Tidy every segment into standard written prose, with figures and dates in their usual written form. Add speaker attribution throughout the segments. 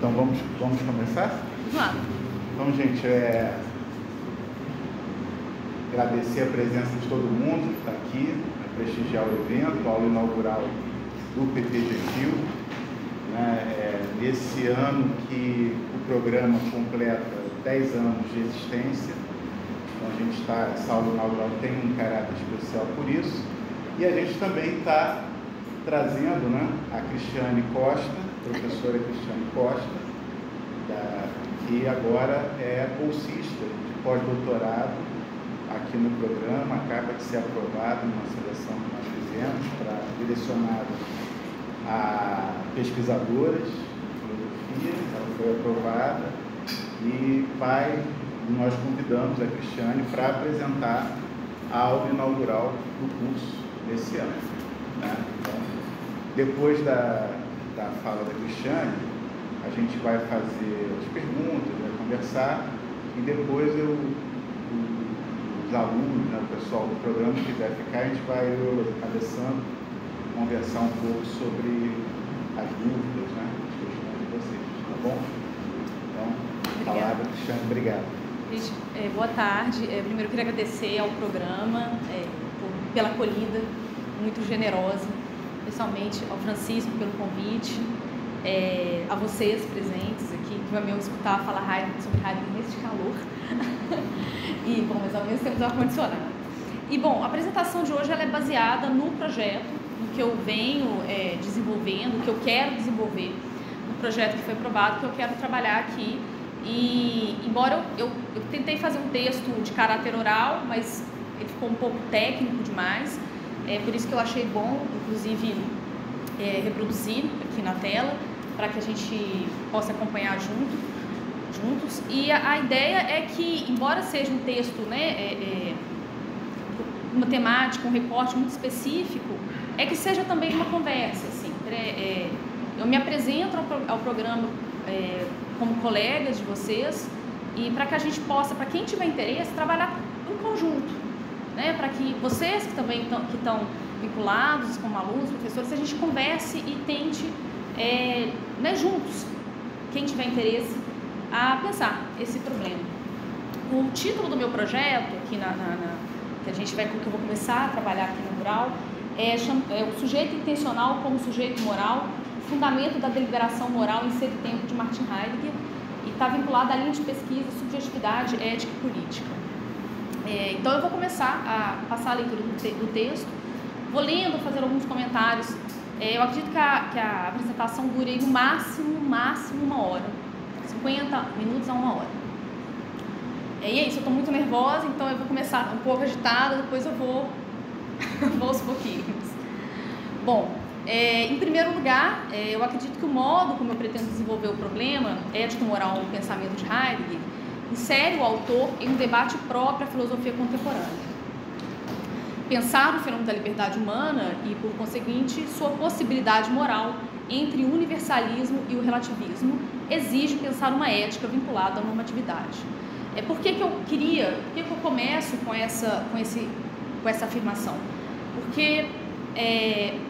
Speaker 1: Então vamos começar?
Speaker 2: Vamos lá.
Speaker 1: Então, gente, agradecer a presença de todo mundo que está aqui, prestigiar o evento, a aula inaugural do PPG-Fio, né? Nesse ano que o programa completa 10 anos de existência. Então a gente está, essa aula inaugural tem um caráter especial por isso. E a gente também está trazendo, né, a Cristiane Costa, professora Cristiane Costa, que agora é bolsista de pós-doutorado aqui no programa, acaba de ser aprovada numa seleção que nós fizemos direcionada a pesquisadoras de filosofia. Ela foi aprovada e nós convidamos a Cristiane para apresentar a aula inaugural do curso desse ano, né? Então, depois da fala da Cristiane, a gente vai fazer as perguntas, vai conversar, e depois os alunos, né, o pessoal do programa que quiser ficar, a gente vai, eu e a Alessandro, conversar um pouco sobre as dúvidas, né, as questões de vocês, tá bom? Então, palavra, Cristiane, obrigado.
Speaker 2: Gente, boa tarde. Primeiro eu queria agradecer ao programa pela acolhida muito generosa, especialmente ao Francisco pelo convite, a vocês presentes aqui, que vão me escutar falar sobre Heidegger neste calor. E, bom, mas ao mesmo tempo ar-condicionado. E, bom, a apresentação de hoje ela é baseada no projeto, no que eu venho desenvolvendo, o que eu quero desenvolver, no projeto que foi aprovado, que eu quero trabalhar aqui. E, embora eu tentei fazer um texto de caráter oral, mas ele ficou um pouco técnico demais, por isso que eu achei bom, inclusive, reproduzir aqui na tela, para que a gente possa acompanhar juntos. E a ideia é que, embora seja um texto, né, uma temática, um recorte muito específico, é que seja também uma conversa, assim. Eu me apresento ao programa como colegas de vocês, e para que a gente possa, para quem tiver interesse, trabalhar em conjunto, né? Para que vocês que também estão vinculados como alunos, professores, a gente converse e tente, né, juntos, quem tiver interesse, a pensar esse problema. O título do meu projeto, aqui que eu vou começar a trabalhar aqui no mural, é o sujeito intencional como sujeito moral, fundamento da deliberação moral em Ser e Tempo, de Martin Heidegger, e está vinculado à linha de pesquisa Subjetividade, Ética e Política. Então eu vou começar a passar a leitura do texto, vou lendo, fazer alguns comentários. Eu acredito que a apresentação dure no máximo 1 hora, 50 minutos a 1 hora. E é isso, eu estou muito nervosa, então eu vou começar um pouco agitada, depois eu vou aos pouquinhos. Bom, em primeiro lugar, eu acredito que o modo como eu pretendo desenvolver o problema ético-moral no pensamento de Heidegger insere o autor em um debate próprio à filosofia contemporânea. Pensar o fenômeno da liberdade humana e, por conseguinte, sua possibilidade moral entre o universalismo e o relativismo exige pensar uma ética vinculada à normatividade. Por que eu começo com essa afirmação? Porque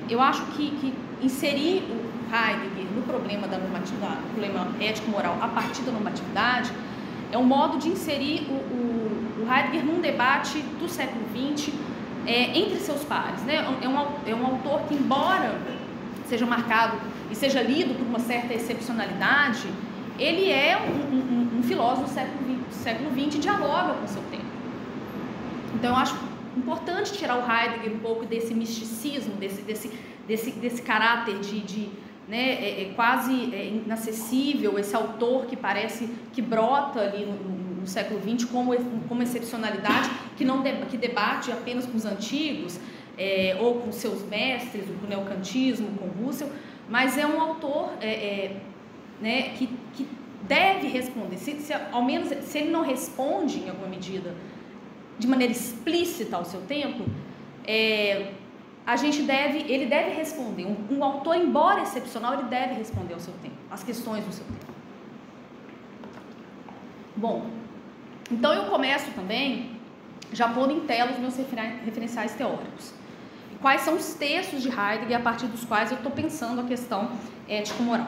Speaker 2: eu acho que inserir o Heidegger no problema da normatividade, no problema ético-moral a partir da normatividade, é um modo de inserir o Heidegger num debate do século XX entre seus pares, né? É um autor que, embora seja marcado e seja lido por uma certa excepcionalidade, ele é um filósofo do século XX e dialoga com o seu tempo. Então eu acho importante tirar o Heidegger um pouco desse misticismo, desse caráter né, quase inacessível, esse autor que parece que brota ali no século XX como excepcionalidade, que debate apenas com os antigos, ou com seus mestres, com o neocantismo, com Russell, mas é um autor né, que deve responder, ao menos se ele não responde em alguma medida de maneira explícita ao seu tempo, ele deve responder. Um autor, embora excepcional, ele deve responder ao seu tempo, às questões do seu tempo. Bom, então eu começo também já pondo em tela os meus referenciais teóricos. Quais são os textos de Heidegger a partir dos quais eu estou pensando a questão ético-moral.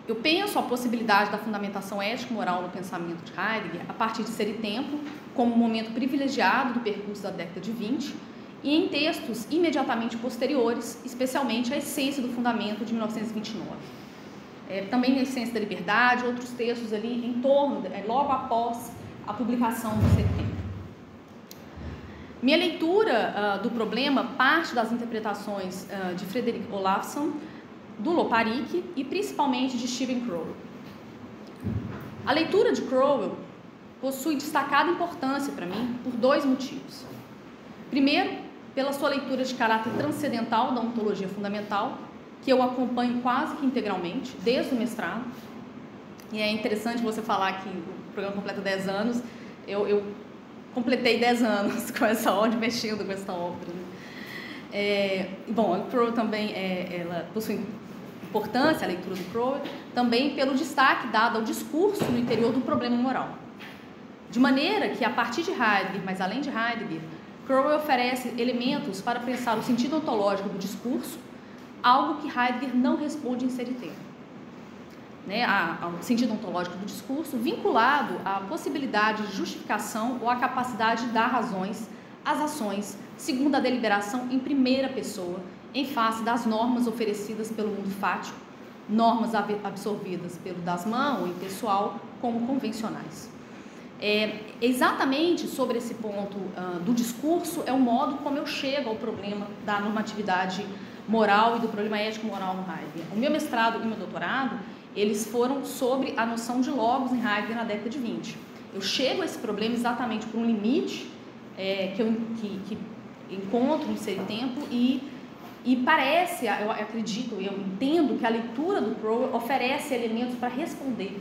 Speaker 2: Eu penso a possibilidade da fundamentação ético-moral no pensamento de Heidegger a partir de Ser e Tempo, como um momento privilegiado do percurso da década de 20, e em textos imediatamente posteriores, especialmente a Essência do Fundamento, de 1929. Também a Essência da Liberdade, outros textos ali em torno, logo após a publicação do Ser e Tempo. Minha leitura do problema parte das interpretações de Frederick Olafsson, do Loparik e principalmente de Steven Crowell. A leitura de Crowell possui destacada importância para mim por dois motivos. Primeiro, pela sua leitura de caráter transcendental da ontologia fundamental, que eu acompanho quase que integralmente, desde o mestrado. E é interessante você falar que o programa completa 10 anos, eu completei 10 anos com essa obra, mexendo com essa obra. Bom, a Crowell também ela possui importância, a leitura do Crowell, também pelo destaque dado ao discurso no interior do problema moral. De maneira que, a partir de Heidegger, mas além de Heidegger, Crowell oferece elementos para pensar o sentido ontológico do discurso, algo que Heidegger não responde em Ser e Tempo. Ao sentido ontológico do discurso, vinculado à possibilidade de justificação ou à capacidade de dar razões às ações, segundo a deliberação em primeira pessoa, em face das normas oferecidas pelo mundo fático, normas absorvidas pelo Dasman ou impessoal como convencionais. Exatamente sobre esse ponto do discurso é o modo como eu chego ao problema da normatividade moral e do problema ético-moral no Heidegger. O meu mestrado e o meu doutorado, eles foram sobre a noção de logos em Heidegger na década de 20. Eu chego a esse problema exatamente por um limite que encontro no Ser e Tempo e parece, eu acredito, eu entendo que a leitura do Crowell oferece elementos para responder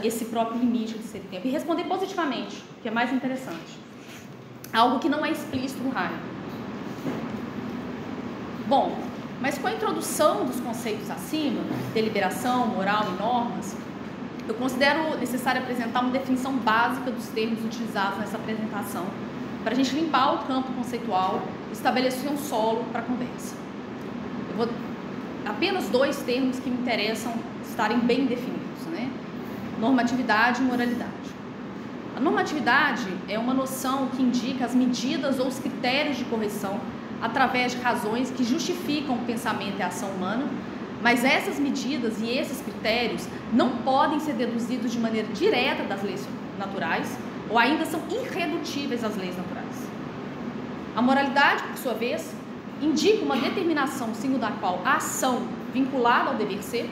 Speaker 2: esse próprio limite de Ser e Tempo e responder positivamente, que é mais interessante. Algo que não é explícito no Heidegger. Bom, mas com a introdução dos conceitos acima, deliberação, moral e normas, eu considero necessário apresentar uma definição básica dos termos utilizados nessa apresentação, para a gente limpar o campo conceitual e estabelecer um solo para a conversa. Eu vou apenas dois termos que me interessam estarem bem definidos, né? Normatividade e moralidade. A normatividade é uma noção que indica as medidas ou os critérios de correção através de razões que justificam o pensamento e a ação humana, mas essas medidas e esses critérios não podem ser deduzidos de maneira direta das leis naturais ou ainda são irredutíveis às leis naturais. A moralidade, por sua vez, indica uma determinação segundo a qual a ação vinculada ao dever ser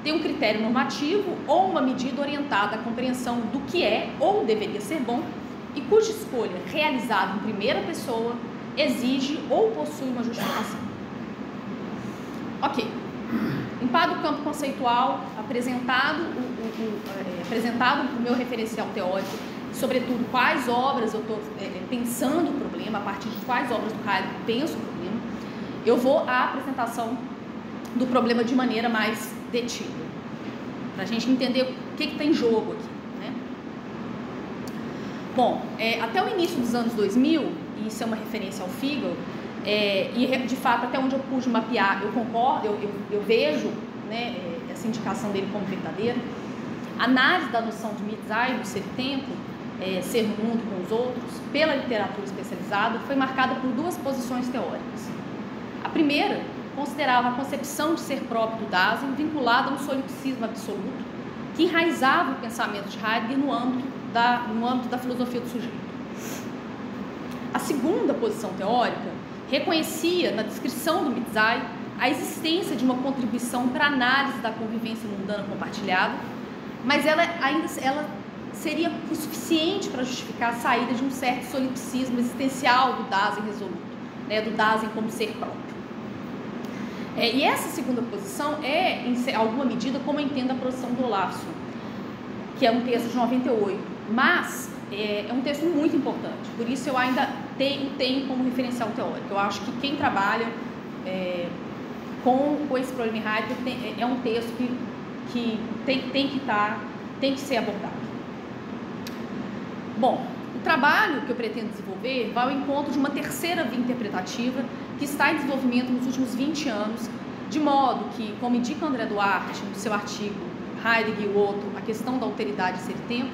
Speaker 2: tem um critério normativo ou uma medida orientada à compreensão do que é ou deveria ser bom e cuja escolha, realizada em primeira pessoa, exige ou possui uma justificação. Ok. Limpado o campo conceitual, apresentado o meu referencial teórico, sobretudo quais obras eu estou pensando o problema, a partir de quais obras do Heidegger penso o problema, eu vou à apresentação do problema de maneira mais detida, para a gente entender o que está em jogo aqui, né? Bom, até o início dos anos 2000, e isso é uma referência ao Figel, e de fato até onde eu pude mapear, eu concordo, eu vejo, né, essa indicação dele como verdadeira. A análise da noção de Mitzai, do Ser e Tempo, ser no mundo com os outros, pela literatura especializada, foi marcada por duas posições teóricas. A primeira considerava a concepção de ser próprio do Dasein vinculada a um solipsismo absoluto que enraizava o pensamento de Heidegger no âmbito da filosofia do sujeito. A segunda posição teórica reconhecia na descrição do Mitzai a existência de uma contribuição para a análise da convivência mundana compartilhada, mas ela seria insuficiente para justificar a saída de um certo solipsismo existencial do Dasein resoluto, né, do Dasein como ser próprio. E essa segunda posição em alguma medida, como eu entendo a posição do Olafsson, que é um texto de 98, mas é um texto muito importante, por isso eu ainda tenho como referencial teórico. Eu acho que quem trabalha com esse problema em Heidegger é um texto que tem que ser abordado. Bom, o trabalho que eu pretendo desenvolver vai ao encontro de uma terceira via interpretativa que está em desenvolvimento nos últimos 20 anos De modo que, como indica André Duarte no seu artigo Heidegger e o outro, a questão da alteridade ser tempo,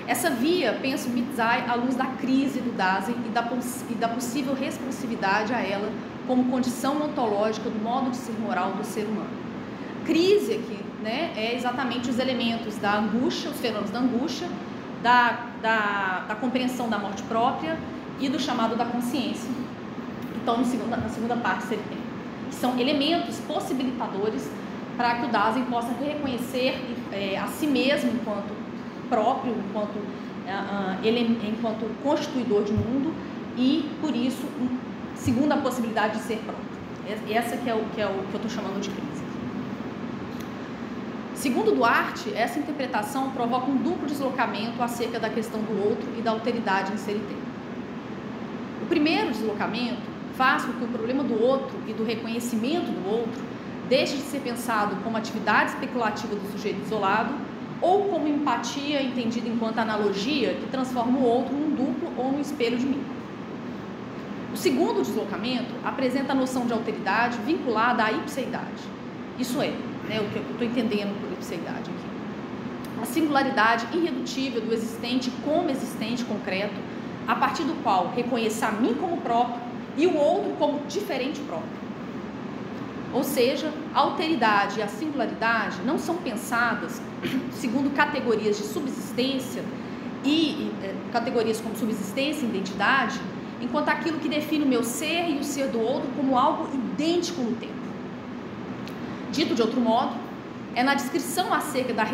Speaker 2: essa via pensa o Mitzai à luz da crise do Dasein e da possível responsividade a ela como condição ontológica do modo de ser moral do ser humano. Crise aqui, né, é exatamente os elementos da angústia, os fenômenos da angústia, da compreensão da morte própria e do chamado da consciência. Então, na segunda parte seria tempo, que são elementos possibilitadores para que o Dasein possa reconhecer a si mesmo enquanto próprio, enquanto constituidor de mundo e, por isso, segundo a possibilidade de ser próprio. Essa que é o que eu estou chamando de crise. Segundo Duarte, essa interpretação provoca um duplo deslocamento acerca da questão do outro e da alteridade em ser e tempo. O primeiro deslocamento faz com que o problema do outro e do reconhecimento do outro deixe de ser pensado como atividade especulativa do sujeito isolado ou como empatia entendida enquanto analogia que transforma o outro num duplo ou num espelho de mim. O segundo deslocamento apresenta a noção de alteridade vinculada à ipseidade. Isso é, né, o que eu estou entendendo por ipseidade aqui. A singularidade irredutível do existente como existente concreto, a partir do qual reconheço a mim como próprio e o outro como diferente próprio. Ou seja, a alteridade e a singularidade não são pensadas segundo categorias de subsistência e categorias como subsistência e identidade, enquanto aquilo que define o meu ser e o ser do outro como algo idêntico no tempo. Dito de outro modo, é na descrição acerca da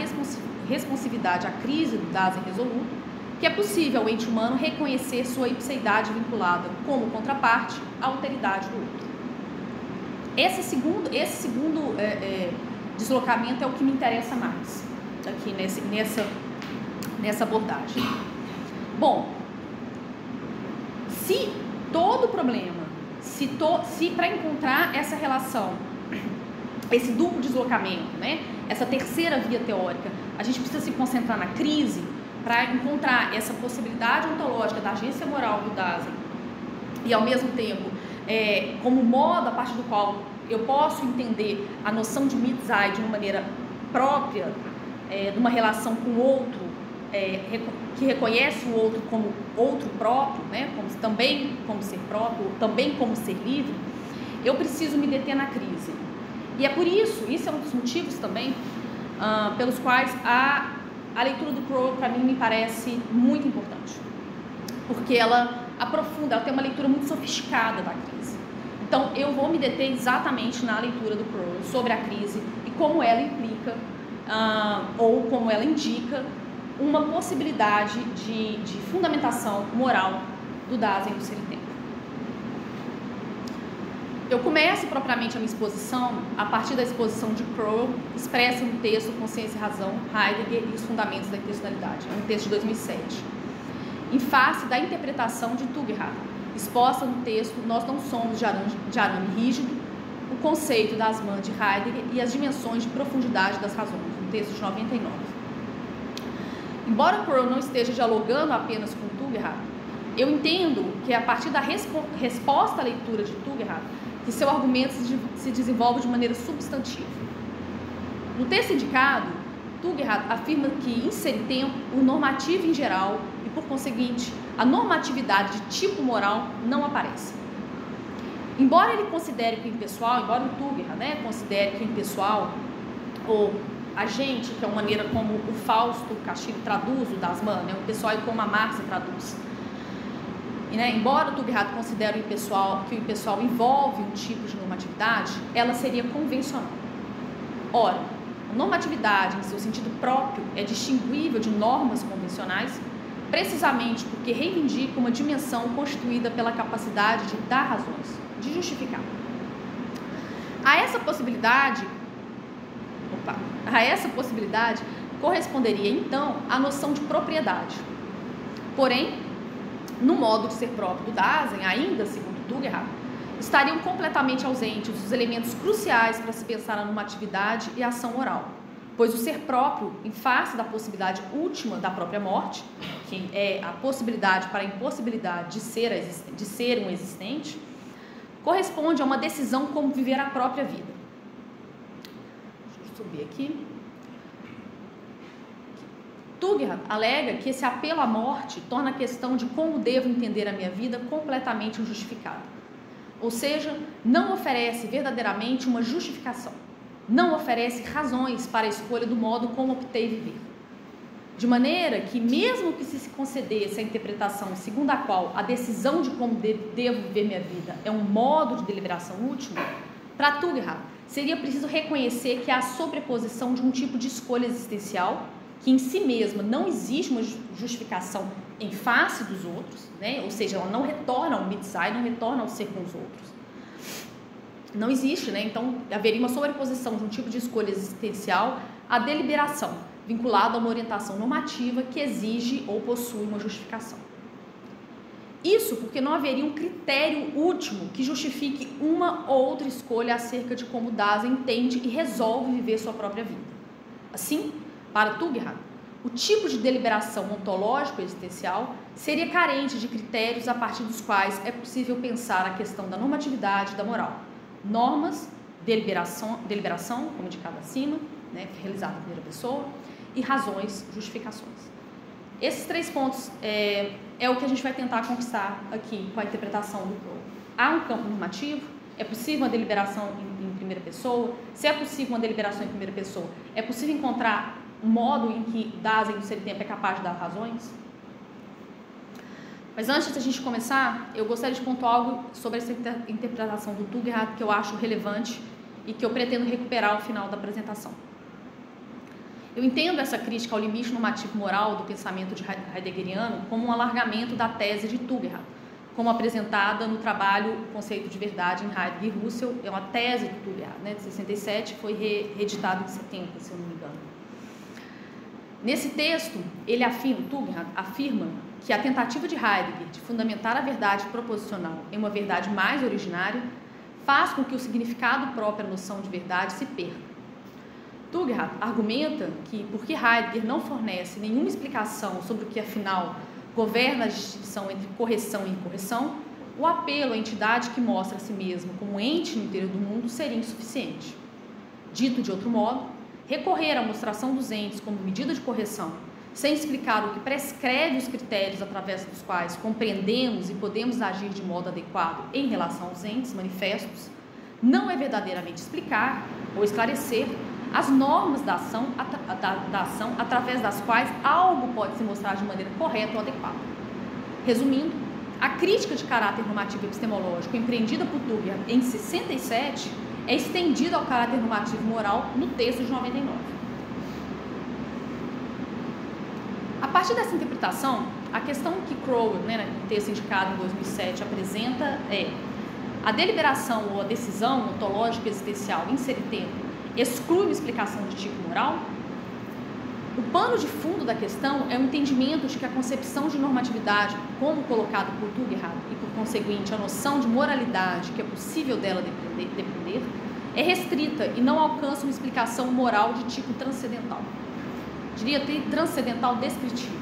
Speaker 2: responsividade à crise do Dasein resoluto que é possível ao ente humano reconhecer sua ipseidade vinculada como contraparte à alteridade do outro. Esse segundo deslocamento é o que me interessa mais aqui nessa abordagem. Bom, se todo problema, se para encontrar essa relação, esse duplo deslocamento, né, essa terceira via teórica, a gente precisa se concentrar na crise para encontrar essa possibilidade ontológica da agência moral do Dasein e ao mesmo tempo como modo a partir do qual eu posso entender a noção de Mitzai de uma maneira própria, de uma relação com o outro, que reconhece o outro como outro próprio, né, também como ser próprio, também como ser livre, eu preciso me deter na crise. E é por isso é um dos motivos também pelos quais a leitura do Crow, para mim, me parece muito importante. Porque ela aprofunda, ela tem uma leitura muito sofisticada da crise. Então, eu vou me deter exatamente na leitura do Crow sobre a crise e como ela implica, ou como ela indica, uma possibilidade de fundamentação moral do Dasein do ser e tempo. Eu começo propriamente a minha exposição a partir da exposição de Crow, expressa no texto Consciência e Razão, Heidegger e os Fundamentos da Intencionalidade, é um texto de 2007. Em face da interpretação de Tugendhat, exposta no texto Nós Não Somos de Arame Rígido, o conceito das mãos de Heidegger e as dimensões de profundidade das razões, um texto de 99. Embora Crow não esteja dialogando apenas com Tugendhat, eu entendo que a partir da resposta à leitura de Tugendhat, que seu argumento se desenvolve de maneira substantiva. No texto indicado, Tugendhat afirma que, em ser e tempo, o normativo em geral e, por conseguinte, a normatividade de tipo moral não aparece. Embora ele considere que o impessoal, embora o Tugendhat, né, considere que o impessoal, ou agente, que é uma maneira como o Fausto Castilho traduz o Dasman, né, o impessoal é como a Marx traduz. E, né, embora o Tugendhat considere que o impessoal envolve um tipo de normatividade, ela seria convencional. Ora, a normatividade, em seu sentido próprio, é distinguível de normas convencionais, precisamente porque reivindica uma dimensão constituída pela capacidade de dar razões, de justificar. A essa possibilidade corresponderia, então, a noção de propriedade. Porém, no modo de ser próprio do Dasein, ainda segundo Tugendhat, estariam completamente ausentes os elementos cruciais para se pensar na normatividade e a ação moral, pois o ser próprio, em face da possibilidade última da própria morte, que é a possibilidade para a impossibilidade de ser um existente, corresponde a uma decisão como viver a própria vida. subir aqui. Tugger alega que esse apelo à morte torna a questão de como devo entender a minha vida completamente injustificada. Ou seja, não oferece verdadeiramente uma justificação. Não oferece razões para a escolha do modo como optei viver. De maneira que, mesmo que se concedesse a interpretação segundo a qual a decisão de como devo viver minha vida é um modo de deliberação útil, para Tugger seria preciso reconhecer que há a sobreposição de um tipo de escolha existencial que em si mesma não existe uma justificação em face dos outros, né? Ou seja, ela não retorna ao mitzai, não retorna ao ser com os outros. Não existe, né? Então, haveria uma sobreposição de um tipo de escolha existencial à deliberação, vinculada a uma orientação normativa que exige ou possui uma justificação. Isso porque não haveria um critério último que justifique uma ou outra escolha acerca de como Dasein entende e resolve viver sua própria vida. Assim, para Tugger, o tipo de deliberação ontológico existencial seria carente de critérios a partir dos quais é possível pensar a questão da normatividade e da moral. Normas, deliberação como indicado acima, né, realizada em primeira pessoa, e razões, justificações. Esses 3 pontos é o que a gente vai tentar conquistar aqui com a interpretação do Crow. Há um campo normativo, é possível uma deliberação em primeira pessoa. Se é possível uma deliberação em primeira pessoa, é possível encontrar um modo em que Dasein do ser e tempo é capaz de dar razões? Mas antes de a gente começar, eu gostaria de pontuar algo sobre essa interpretação do Tugger que eu acho relevante e que eu pretendo recuperar ao final da apresentação. Eu entendo essa crítica ao limite normativo moral do pensamento de heideggeriano como um alargamento da tese de Tugger, como apresentada no trabalho O Conceito de Verdade em Heidegger e Russell. É uma tese do Tugger, né, de 67, foi reeditado em 70, se eu não me engano. Nesse texto, Tugger afirma que a tentativa de Heidegger de fundamentar a verdade proposicional em uma verdade mais originária faz com que o significado próprio à noção de verdade se perca. Tugger argumenta que, porque Heidegger não fornece nenhuma explicação sobre o que, afinal, governa a distinção entre correção e incorreção, o apelo à entidade que mostra a si mesma como ente no interior do mundo seria insuficiente. Dito de outro modo, recorrer à mostração dos entes como medida de correção, sem explicar o que prescreve os critérios através dos quais compreendemos e podemos agir de modo adequado em relação aos entes manifestos, não é verdadeiramente explicar ou esclarecer as normas da ação através das quais algo pode se mostrar de maneira correta ou adequada. Resumindo, a crítica de caráter normativo epistemológico empreendida por Tugger em 67 é estendida ao caráter normativo moral no texto de 99. A partir dessa interpretação, a questão que Crow, né, no texto indicado em 2007, apresenta é: a deliberação ou a decisão ontológica existencial em ser e tempo exclui uma explicação de tipo moral? O pano de fundo da questão é o entendimento de que a concepção de normatividade, como colocado por Tugger e, por conseguinte, a noção de moralidade que é possível dela depender, é restrita e não alcança uma explicação moral de tipo transcendental. Diria transcendental descritivo.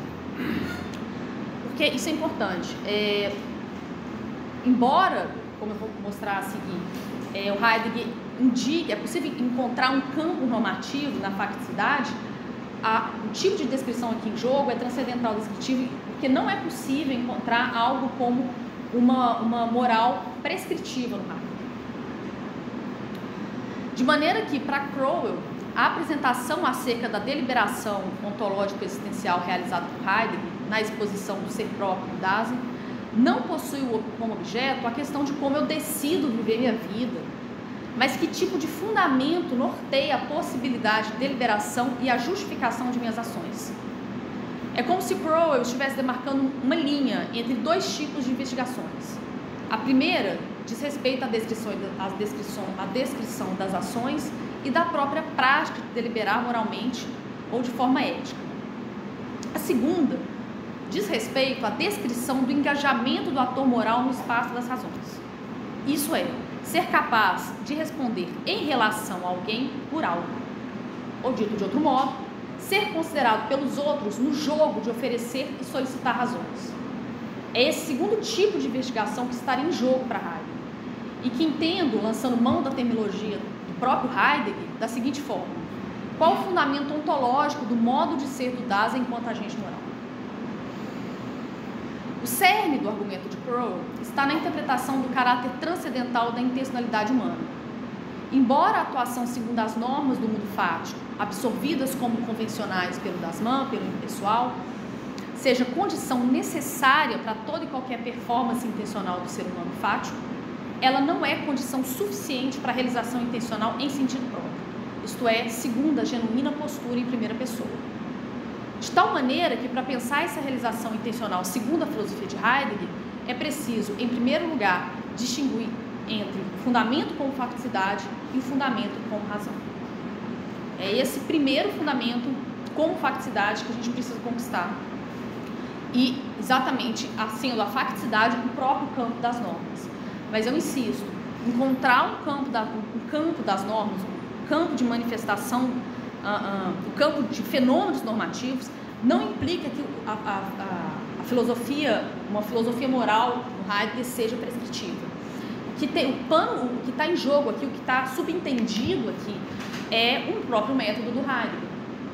Speaker 2: Porque isso é importante. Embora, como eu vou mostrar a seguir, o Heidegger indica, é possível encontrar um campo normativo na facticidade, o tipo de descrição aqui em jogo é transcendental descritivo, porque não é possível encontrar algo como uma moral prescritiva no Heidegger. De maneira que, para Crowell, a apresentação acerca da deliberação ontológica existencial realizada por Heidegger na exposição do ser próprio do Dasein não possui como objeto a questão de como eu decido viver minha vida, mas que tipo de fundamento norteia a possibilidade de deliberação e a justificação de minhas ações. É como se Crowell estivesse demarcando uma linha entre 2 tipos de investigações. A primeira diz respeito à descrição das ações e da própria prática de deliberar moralmente ou de forma ética. A segunda diz respeito à descrição do engajamento do ator moral no espaço das razões. Isso é, ser capaz de responder em relação a alguém por algo. Ou dito de outro modo, ser considerado pelos outros no jogo de oferecer e solicitar razões. É esse segundo tipo de investigação que estaria em jogo para Heidegger e que entendo, lançando mão da terminologia do próprio Heidegger, da seguinte forma: qual o fundamento ontológico do modo de ser do Dasein enquanto agente moral? O cerne do argumento de Pearl está na interpretação do caráter transcendental da intencionalidade humana. Embora a atuação segundo as normas do mundo fático, absorvidas como convencionais pelo Dasman, pelo impessoal, seja condição necessária para toda e qualquer performance intencional do ser humano fático, ela não é condição suficiente para a realização intencional em sentido próprio, isto é, segundo a genuína postura em primeira pessoa. De tal maneira que, para pensar essa realização intencional segundo a filosofia de Heidegger, é preciso, em primeiro lugar, distinguir entre o fundamento como facticidade e o fundamento como razão. É esse primeiro fundamento como facticidade que a gente precisa conquistar. E, exatamente, sendo a facticidade o próprio campo das normas. Mas eu insisto, encontrar um campo das normas, um campo de manifestação, o campo de fenômenos normativos, não implica que a filosofia, uma filosofia moral no Heidegger seja prescritiva. O que está em jogo aqui, o que está subentendido aqui, é um próprio método do Heidegger,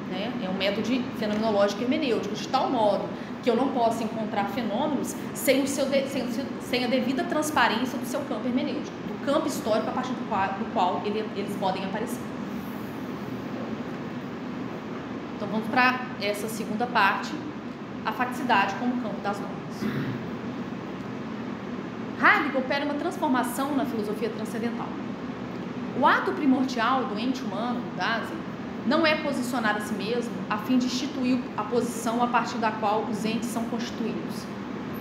Speaker 2: né? É um método de fenomenológico hermenêutico, de tal modo que eu não posso encontrar fenômenos sem a devida transparência do seu campo hermenêutico, do campo histórico a partir do qual eles podem aparecer. Então vamos para essa segunda parte, a facticidade como campo das normas. Heidegger opera uma transformação na filosofia transcendental. O ato primordial do ente humano, do Dasein, não é posicionar a si mesmo a fim de instituir a posição a partir da qual os entes são constituídos.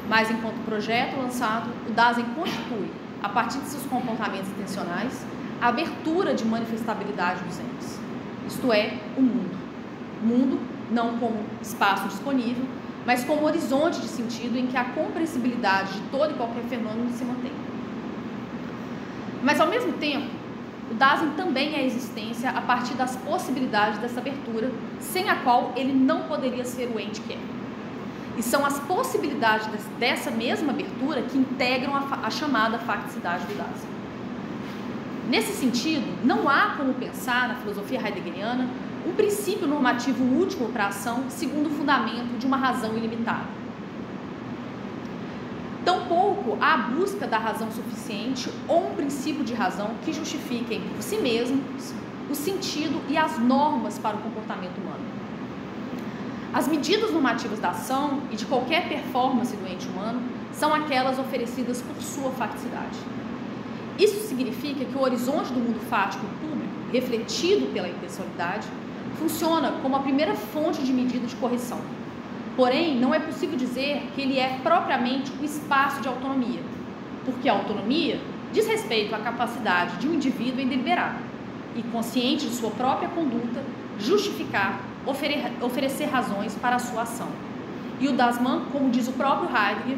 Speaker 2: Mas, enquanto projeto lançado, o Dasein constitui, a partir de seus comportamentos intencionais, a abertura de manifestabilidade dos entes. Isto é, o mundo. O mundo não como espaço disponível, mas como horizonte de sentido em que a compreensibilidade de todo e qualquer fenômeno se mantém. Mas, ao mesmo tempo, o Dasein também é a existência a partir das possibilidades dessa abertura, sem a qual ele não poderia ser o ente que é. E são as possibilidades dessa mesma abertura que integram a chamada facticidade do Dasein. Nesse sentido, não há como pensar na filosofia heideggeriana um princípio normativo último para a ação segundo o fundamento de uma razão ilimitada. Tampouco há a busca da razão suficiente ou um princípio de razão que justifiquem por si mesmos o sentido e as normas para o comportamento humano. As medidas normativas da ação e de qualquer performance do ente humano são aquelas oferecidas por sua facticidade. Isso significa que o horizonte do mundo fático público, refletido pela impessoalidade, funciona como a primeira fonte de medida de correção. Porém, não é possível dizer que ele é propriamente um espaço de autonomia, porque a autonomia diz respeito à capacidade de um indivíduo em deliberar e, consciente de sua própria conduta, justificar, oferecer razões para a sua ação. E o Dasman, como diz o próprio Heidegger,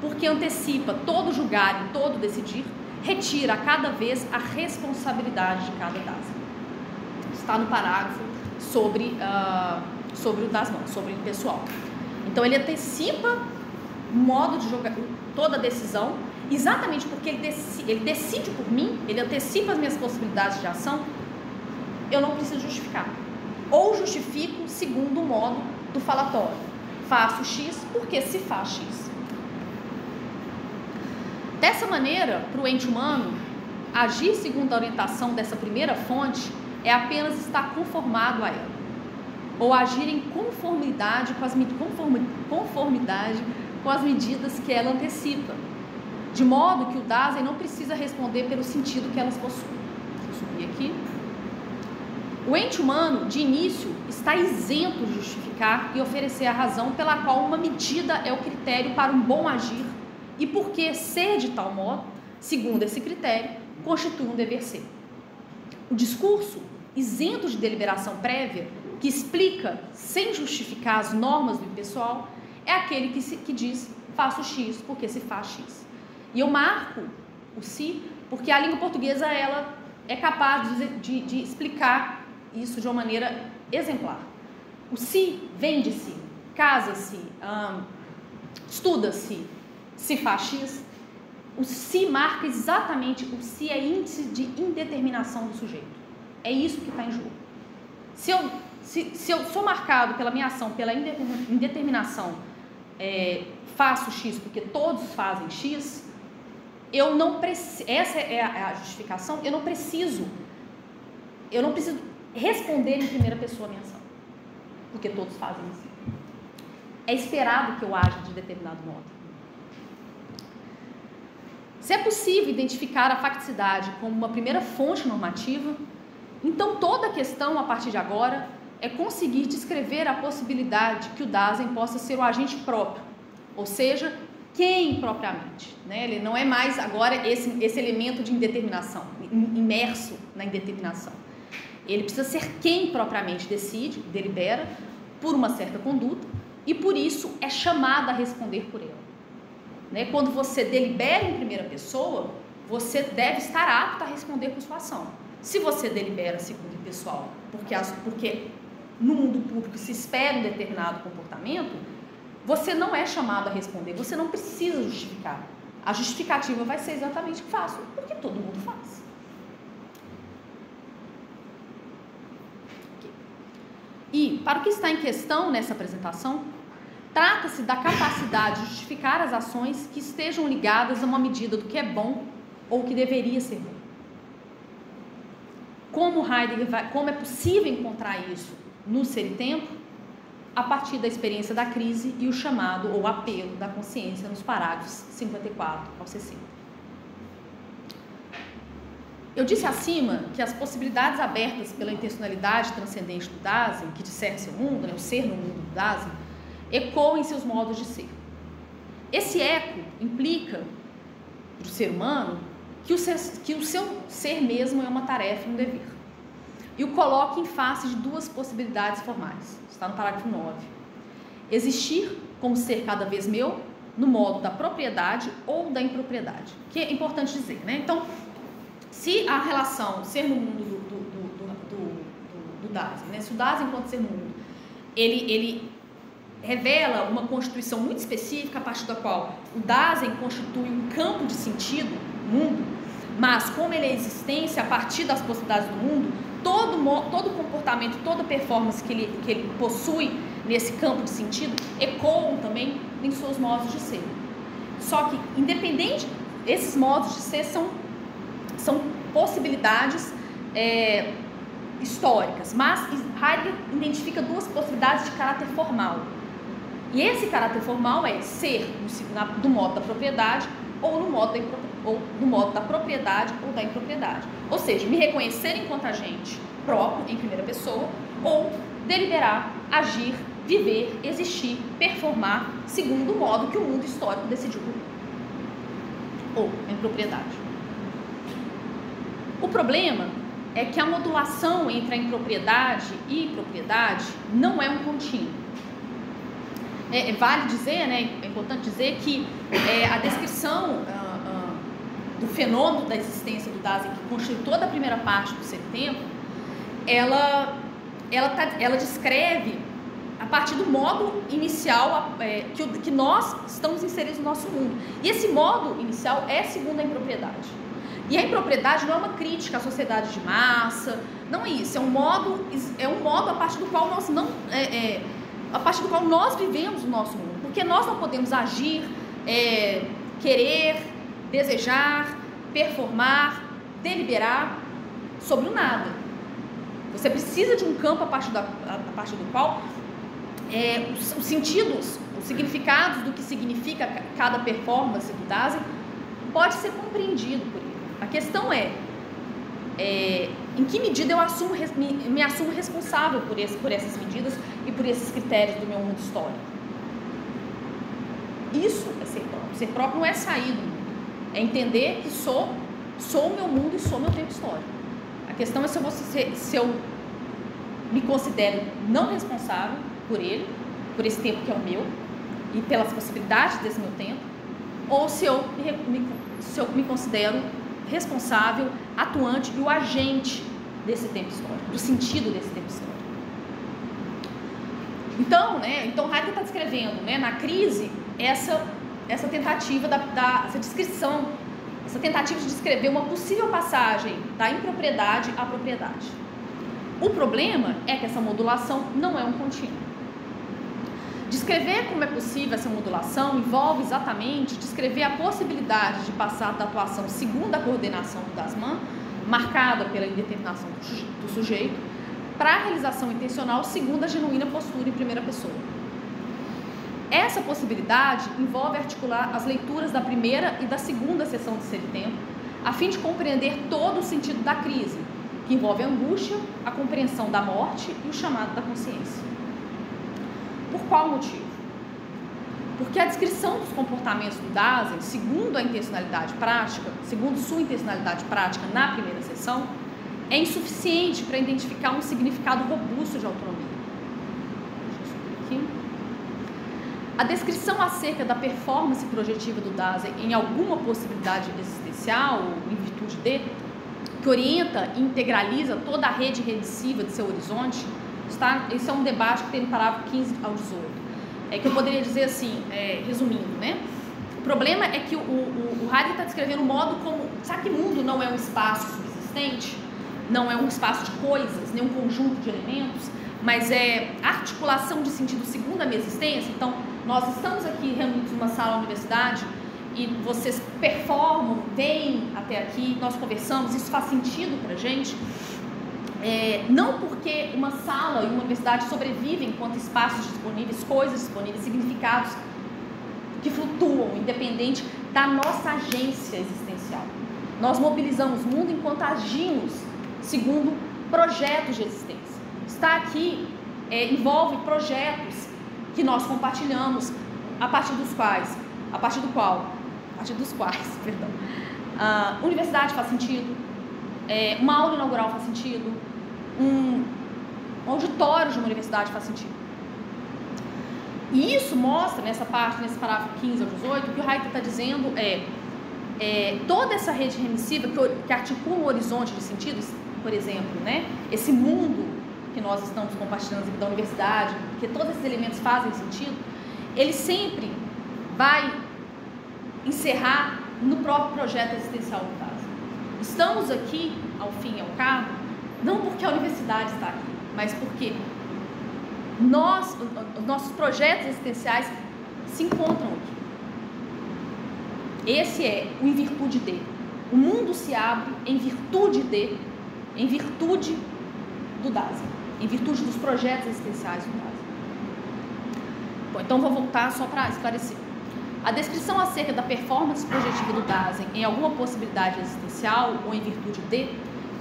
Speaker 2: porque antecipa todo julgar e todo decidir, retira a cada vez a responsabilidade de cada Dasman. Está no parágrafo sobre o Dasman, sobre o pessoal. Então ele antecipa o modo de jogar, toda a decisão, exatamente porque ele decide por mim, ele antecipa as minhas possibilidades de ação, eu não preciso justificar. Ou justifico segundo o modo do falatório. Faço X porque se faz X. Dessa maneira, para o ente humano, agir segundo a orientação dessa primeira fonte é apenas estar conformado a ela, ou agir em conformidade com as medidas que ela antecipa, de modo que o Dasein não precisa responder pelo sentido que elas possuem. Vou subir aqui. O ente humano, de início, está isento de justificar e oferecer a razão pela qual uma medida é o critério para um bom agir e porque ser de tal modo, segundo esse critério, constitui um dever ser. O discurso, isento de deliberação prévia, que explica, sem justificar as normas do impessoal, é aquele que diz, faço X porque se faz X. E eu marco o si porque a língua portuguesa ela é capaz de explicar isso de uma maneira exemplar. O si vem de si, casa-se, estuda-se, se faz X. O si marca exatamente, o si é índice de indeterminação do sujeito. É isso que está em jogo. Se eu sou marcado pela minha ação, pela indeterminação, faço X porque todos fazem X, eu não preciso, essa é a justificação, eu não preciso responder em primeira pessoa a minha ação, porque todos fazem isso. É esperado que eu aja de determinado modo. Se é possível identificar a facticidade como uma primeira fonte normativa, então toda a questão, a partir de agora, é conseguir descrever a possibilidade que o Dasein possa ser o agente próprio, ou seja, quem propriamente, né? Ele não é mais agora esse elemento de indeterminação, imerso na indeterminação. Ele precisa ser quem propriamente decide, delibera, por uma certa conduta, e por isso é chamado a responder por ela. Né? Quando você delibera em primeira pessoa, você deve estar apto a responder por sua ação. Se você delibera segundo pessoal, porque no mundo público se espera um determinado comportamento, você não é chamado a responder, você não precisa justificar. A justificativa vai ser exatamente o que faço, porque todo mundo faz. E, para o que está em questão nessa apresentação, trata-se da capacidade de justificar as ações que estejam ligadas a uma medida do que é bom ou que deveria ser bom. Como é possível encontrar isso no Ser e Tempo? A partir da experiência da crise e o chamado ou apelo da consciência nos parágrafos 54 ao 60. Eu disse acima que as possibilidades abertas pela intencionalidade transcendente do Dasein, que discerne seu mundo, né, o ser no mundo do Dasein, ecoam em seus modos de ser. Esse eco implica, para o ser humano, que o seu ser mesmo é uma tarefa e um dever. E o coloca em face de duas possibilidades formais. Está no parágrafo 9. Existir como ser cada vez meu, no modo da propriedade ou da impropriedade. Que é importante dizer, né? Então, se a relação ser no mundo do Dasein, né? Se o Dasein, enquanto ser no mundo, ele revela uma constituição muito específica, a partir da qual o Dasein constitui um campo de sentido, mundo, mas como ele é existência a partir das possibilidades do mundo, todo comportamento, toda performance que ele possui nesse campo de sentido ecoam também em seus modos de ser. Só que, independente, esses modos de ser são possibilidades históricas, mas Heidegger identifica duas possibilidades de caráter formal. E esse caráter formal é ser do modo da propriedade ou no modo da propriedade ou da impropriedade. Ou seja, me reconhecer enquanto agente próprio, em primeira pessoa, ou deliberar, agir, viver, existir, performar, segundo o modo que o mundo histórico decidiu por mim. Ou em propriedade. O problema é que a modulação entre a impropriedade e propriedade não é um contínuo. Vale dizer, né, é importante dizer que a descrição do fenômeno da existência do Dasein, que constitui toda a primeira parte do Ser e Tempo, ela descreve a partir do modo inicial que nós estamos inseridos no nosso mundo. E esse modo inicial é segundo a impropriedade. E a impropriedade não é uma crítica à sociedade de massa, não é isso. É um modo a partir do qual nós não... a partir do qual nós vivemos o nosso mundo. Porque nós não podemos agir, querer, desejar, performar, deliberar sobre o nada. Você precisa de um campo a partir do qual os sentidos, os significados do que significa cada performance do Dasein pode ser compreendido por ele. A questão é em que medida eu me assumo responsável por essas medidas e por esses critérios do meu mundo histórico. Isso é ser próprio. Ser próprio não é sair do mundo. É entender que sou o meu mundo e sou o meu tempo histórico. A questão é se eu me considero não responsável por ele, por esse tempo que é o meu, e pelas possibilidades desse meu tempo, ou se eu me considero responsável, atuante e o agente desse tempo histórico, do sentido desse tempo histórico. Então Heidegger está descrevendo, né, na crise essa tentativa essa descrição, essa tentativa de descrever uma possível passagem da impropriedade à propriedade. O problema é que essa modulação não é um contínuo. Descrever como é possível essa modulação envolve exatamente descrever a possibilidade de passar da atuação segundo a coordenação do Dasman, marcada pela indeterminação do sujeito, para a realização intencional segundo a genuína postura em primeira pessoa. Essa possibilidade envolve articular as leituras da primeira e da segunda seção de Ser e Tempo, a fim de compreender todo o sentido da crise, que envolve a angústia, a compreensão da morte e o chamado da consciência. Por qual motivo? Porque a descrição dos comportamentos do Dasein, segundo a intencionalidade prática, segundo sua intencionalidade prática na primeira seção, é insuficiente para identificar um significado robusto de autonomia. Deixa eu subir aqui. A descrição acerca da performance projetiva do Dasein em alguma possibilidade existencial, ou em virtude de, que orienta e integraliza toda a rede remissiva de seu horizonte, esse é um debate que tem no parágrafo 15 ao 18. Que eu poderia dizer assim, resumindo, né? O problema é que o Heidegger está descrevendo o modo como... Sabe que mundo não é um espaço subsistente? Não é um espaço de coisas, nem um conjunto de elementos, mas é articulação de sentido segundo a minha existência. Então, nós estamos aqui reunidos numa sala da universidade e vocês performam, vêm até aqui, nós conversamos, isso faz sentido para a gente. Não porque uma sala e uma universidade sobrevivem enquanto espaços disponíveis, coisas disponíveis, significados que flutuam, independente da nossa agência existencial. Nós mobilizamos o mundo enquanto agimos segundo projetos de existência. Estar aqui envolve projetos que nós compartilhamos, a partir dos quais, perdão, a universidade faz sentido, uma aula inaugural faz sentido, um auditório de uma universidade faz sentido. E isso mostra, nessa parte, nesse parágrafo 15 ao 18, o que o Heidegger está dizendo toda essa rede remissiva que articula um horizonte de sentidos, por exemplo, né, esse mundo que nós estamos compartilhando aqui da universidade, que todos esses elementos fazem sentido, ele sempre vai encerrar no próprio projeto existencial do caso. Estamos aqui, ao fim e ao cabo, não porque a universidade está aqui, mas porque os nossos projetos existenciais se encontram aqui. Esse é o em virtude de. O mundo se abre em virtude do Dasein, em virtude dos projetos existenciais do Dasein. Bom, então vou voltar só para esclarecer. A descrição acerca da performance projetiva do Dasein em alguma possibilidade existencial ou em virtude de,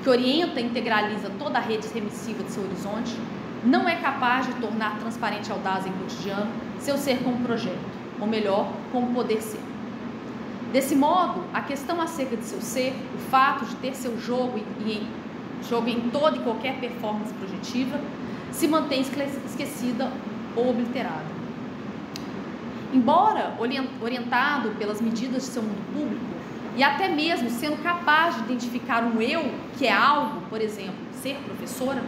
Speaker 2: que orienta e integraliza toda a rede remissiva de seu horizonte, não é capaz de tornar transparente ao Dasein cotidiano seu ser como projeto, ou melhor, como poder ser. Desse modo, a questão acerca de seu ser, o fato de ter seu jogo em toda e qualquer performance projetiva, se mantém esquecida ou obliterada. Embora orientado pelas medidas de seu mundo público, e até mesmo sendo capaz de identificar um eu, que é algo, por exemplo, ser professora,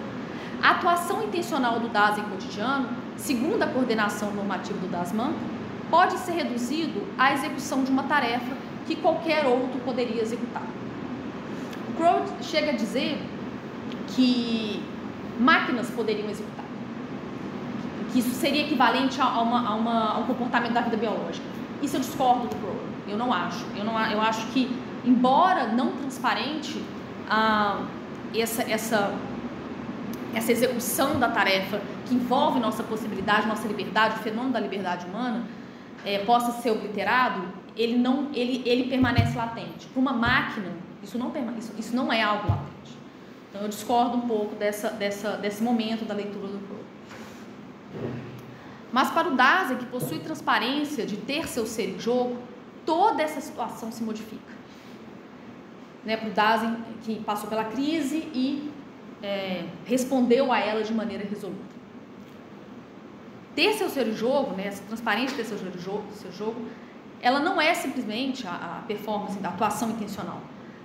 Speaker 2: a atuação intencional do Dasein cotidiano, segundo a coordenação normativa do Dasman, pode ser reduzido à execução de uma tarefa que qualquer outro poderia executar. O Crow chega a dizer que máquinas poderiam executar, que isso seria equivalente a um comportamento da vida biológica. Isso eu discordo do Crow. Eu não acho. Eu acho que, embora não transparente, essa execução da tarefa que envolve nossa possibilidade, nossa liberdade, o fenômeno da liberdade humana, possa ser obliterado, ele permanece latente. Para uma máquina, isso não é algo latente. Então eu discordo um pouco desse momento da leitura do Crow. Mas para o Dasein, que possui transparência de ter seu ser em jogo, toda essa situação se modifica. Para o Dasein, que passou pela crise e respondeu a ela de maneira resoluta. Ter seu ser em jogo, essa transparência de ter seu jogo, ela não é simplesmente a performance da atuação intencional.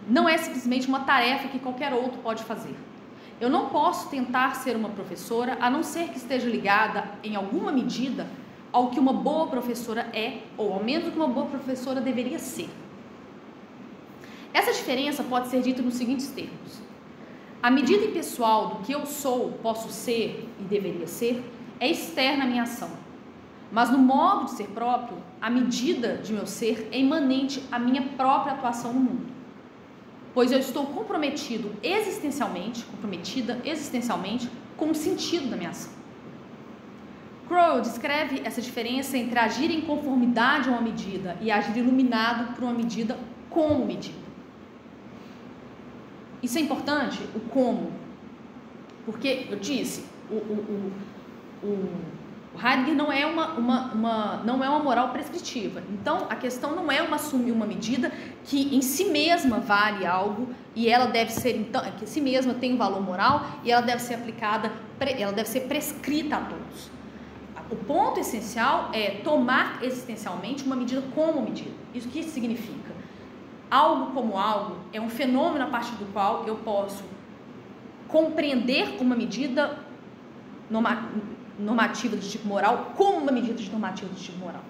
Speaker 2: Não é simplesmente uma tarefa que qualquer outro pode fazer. Eu não posso tentar ser uma professora, a não ser que esteja ligada, em alguma medida, ao que uma boa professora é, ou ao menos o que uma boa professora deveria ser. Essa diferença pode ser dita nos seguintes termos. A medida impessoal do que eu sou, posso ser e deveria ser, é externa à minha ação. Mas no modo de ser próprio, a medida de meu ser é imanente à minha própria atuação no mundo. Pois eu estou comprometida existencialmente com o sentido da minha ação. Crow descreve essa diferença entre agir em conformidade a uma medida e agir iluminado por uma medida como medida. Isso é importante, o como, porque eu disse, o Heidegger não é uma moral prescritiva. Então, a questão não é assumir uma medida que em si mesma vale algo e ela deve ser, então, que em si mesma tem um valor moral e ela deve ser aplicada, ela deve ser prescrita a todos. O ponto essencial é tomar existencialmente uma medida como medida. Isso que significa? Algo como algo é um fenômeno a partir do qual eu posso compreender uma medida normativa de tipo moral como uma medida de normativa de tipo moral.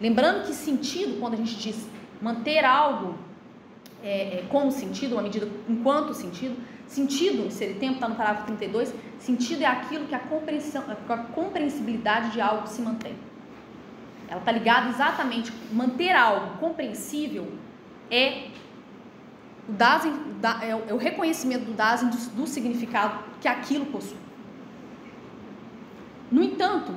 Speaker 2: Lembrando que sentido, quando a gente diz manter algo como sentido, uma medida enquanto sentido, sentido, se ele tempo está no parágrafo 32, sentido é aquilo que a compreensibilidade de algo se mantém. Ela está ligada exatamente, manter algo compreensível é o reconhecimento do Dasein do significado que aquilo possui. No entanto,